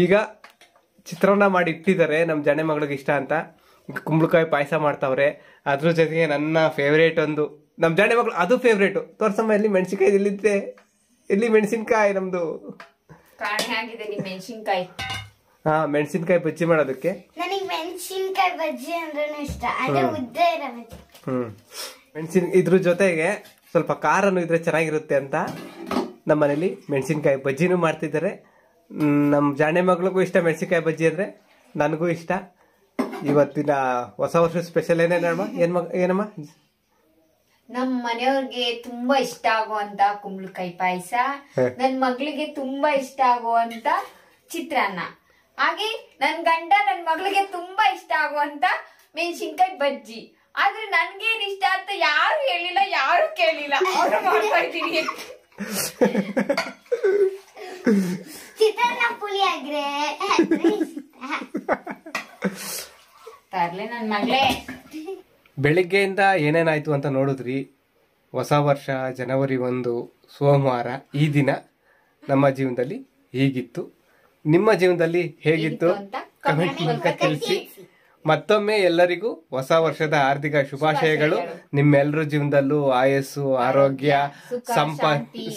ಈಗ ಚಿತ್ರಾನ್ನ ಮಾಡಿ ಇಟ್ಟಿದ್ದಾರೆ ನಮ್ ಜನೆ ಮಗಳಿಗೆ ಇಷ್ಟ ಅಂತ. ಕುಂಬಳಕಾಯಿ ಪಾಯಸ ಮಾಡ್ತಾವ್ರೆ. ಅದ್ರ ಜೊತೆಗೆ ನನ್ನ ಫೇವ್ರೇಟ್ ಒಂದು, ನಮ್ ಜಾಣೆ ಮಗಳು ಅದು ಫೇವ್ರೇಟ್. ತೋರ್ಸಮ್ಮ, ಎಲ್ಲಿ ಮೆಣಸಿನ್ಕಾಯಿ ಎಲ್ಲಿದ್ದೆ? ಎಲ್ಲಿ ಮೆಣಸಿನ್ಕಾಯಿ? ನಮ್ದು ಮೆಣಸಿನ್ಕಾಯಿ. ಹಾ, ಮೆಣಸಿನ್ಕಾಯಿ ಬಜ್ಜಿ ಮಾಡೋದಕ್ಕೆ. ನನಗೆ ಮೆಣಸಿನ್ಕಾಯಿ ಬಜ್ಜಿ ಅಂದ್ರೆ ಇಷ್ಟ, ಅದೇ ಉದ್ದ ಇದ್ರ ಜೊತೆಗೆ ಸ್ವಲ್ಪ ಖಾರನು ಇದ್ರೆ ಚೆನ್ನಾಗಿರುತ್ತೆ ಅಂತ ನಮ್ಮ ಮನೇಲಿ ಮೆಣಸಿನ್ಕಾಯಿ ಬಜ್ಜಿನೂ ಮಾಡ್ತಿದ್ದಾರೆ. ನಮ್ ಜಾಣೆ ಮಗಳಿಗೂ ಇಷ್ಟ ಮೆಣಸಿನ್ಕಾಯಿ ಬಜ್ಜಿ ಅಂದ್ರೆ, ನನಗೂ ಇಷ್ಟ. ಇವತ್ತಿನ ಹೊಸ ವರ್ಷ ಸ್ಪೆಷಲ್ ಏನೇನಮ್ಮ? ಏನಮ್ಮ? ನಮ್ ಮನೆಯವ್ರಿಗೆ ತುಂಬಾ ಇಷ್ಟ ಆಗುವಂತ ಕುಂಬಳಕಾಯಿ ಪಾಯಸ, ನನ್ ಮಗಳಿಗೆ ತುಂಬಾ ಇಷ್ಟ ಆಗುವಂತ ಚಿತ್ರಾನ್ನ, ಹಾಗೆ ನನ್ ಗಂಡ ನನ್ ಮಗಳಿಗೆ ತುಂಬಾ ಇಷ್ಟ ಆಗುವಂತ ಮೆಣಸಿನ್ಕಾಯಿ ಬಜ್ಜಿ. ಆದ್ರೆ ನನ್ಗೇನ್ ಇಷ್ಟ ಅಂತ ಯಾರು ಹೇಳಿಲ್ಲ, ಯಾರು ಕೇಳಿಲ್ಲ. ಅವ್ರು ಮಾಡ್ತಾ ಇದ್ದೀನಿ. ಚಿತ್ರಾನ್ನ ಪುಳಿ ಆಗ್ರೆ ತರ್ಲೆ ನನ್ ಮಗಳೇ. ಬೆಳಿಗ್ಗೆಯಿಂದ ಏನೇನಾಯ್ತು ಅಂತ ನೋಡಿದ್ರಿ. ಹೊಸ ವರ್ಷ ಜನವರಿ 1 ಸೋಮವಾರ. ಈ ದಿನ ನಮ್ಮ ಜೀವನದಲ್ಲಿ ಹೀಗಿತ್ತು. ನಿಮ್ಮ ಜೀವನದಲ್ಲಿ ಹೇಗಿತ್ತು ಕಮೆಂಟ್ ಮೂಲಕ ತಿಳಿಸಿ. ಮತ್ತೊಮ್ಮೆ ಎಲ್ಲರಿಗೂ ಹೊಸ ವರ್ಷದ ಹಾರ್ದಿಕ ಶುಭಾಶಯಗಳು. ನಿಮ್ಮೆಲ್ಲರ ಜೀವನದಲ್ಲೂ ಆಯಸ್ಸು, ಆರೋಗ್ಯ,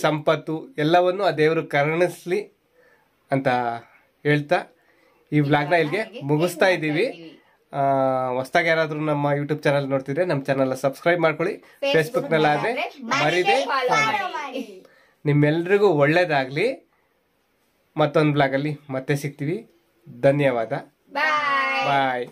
ಸಂಪತ್ತು ಎಲ್ಲವನ್ನು ಆ ದೇವರು ಕರುಣಿಸ್ಲಿ ಅಂತ ಹೇಳ್ತಾ ಈ ವ್ಲಾಗ್ನ ಇಲ್ಲಿಗೆ ಮುಗಿಸ್ತಾ ಇದ್ದೀವಿ. ಹೊಸದಾಗಿ ಯಾರಾದ್ರೂ ನಮ್ಮ ಯೂಟ್ಯೂಬ್ ಚಾನಲ್ ನೋಡ್ತಿದ್ರೆ ನಮ್ಮ ಚಾನಲ್ ಸಬ್ಸ್ಕ್ರೈಬ್ ಮಾಡ್ಕೊಳ್ಳಿ. ಫೇಸ್ಬುಕ್ ನಲ್ಲಾದ್ರೆ ಮರಿದೆ. ನಿಮ್ಮೆಲ್ರಿಗೂ ಒಳ್ಳೇದಾಗ್ಲಿ. ಮತ್ತೊಂದು ಬ್ಲಾಗ್ ಅಲ್ಲಿ ಮತ್ತೆ ಸಿಗ್ತೀವಿ. ಧನ್ಯವಾದ. ಬಾಯ್.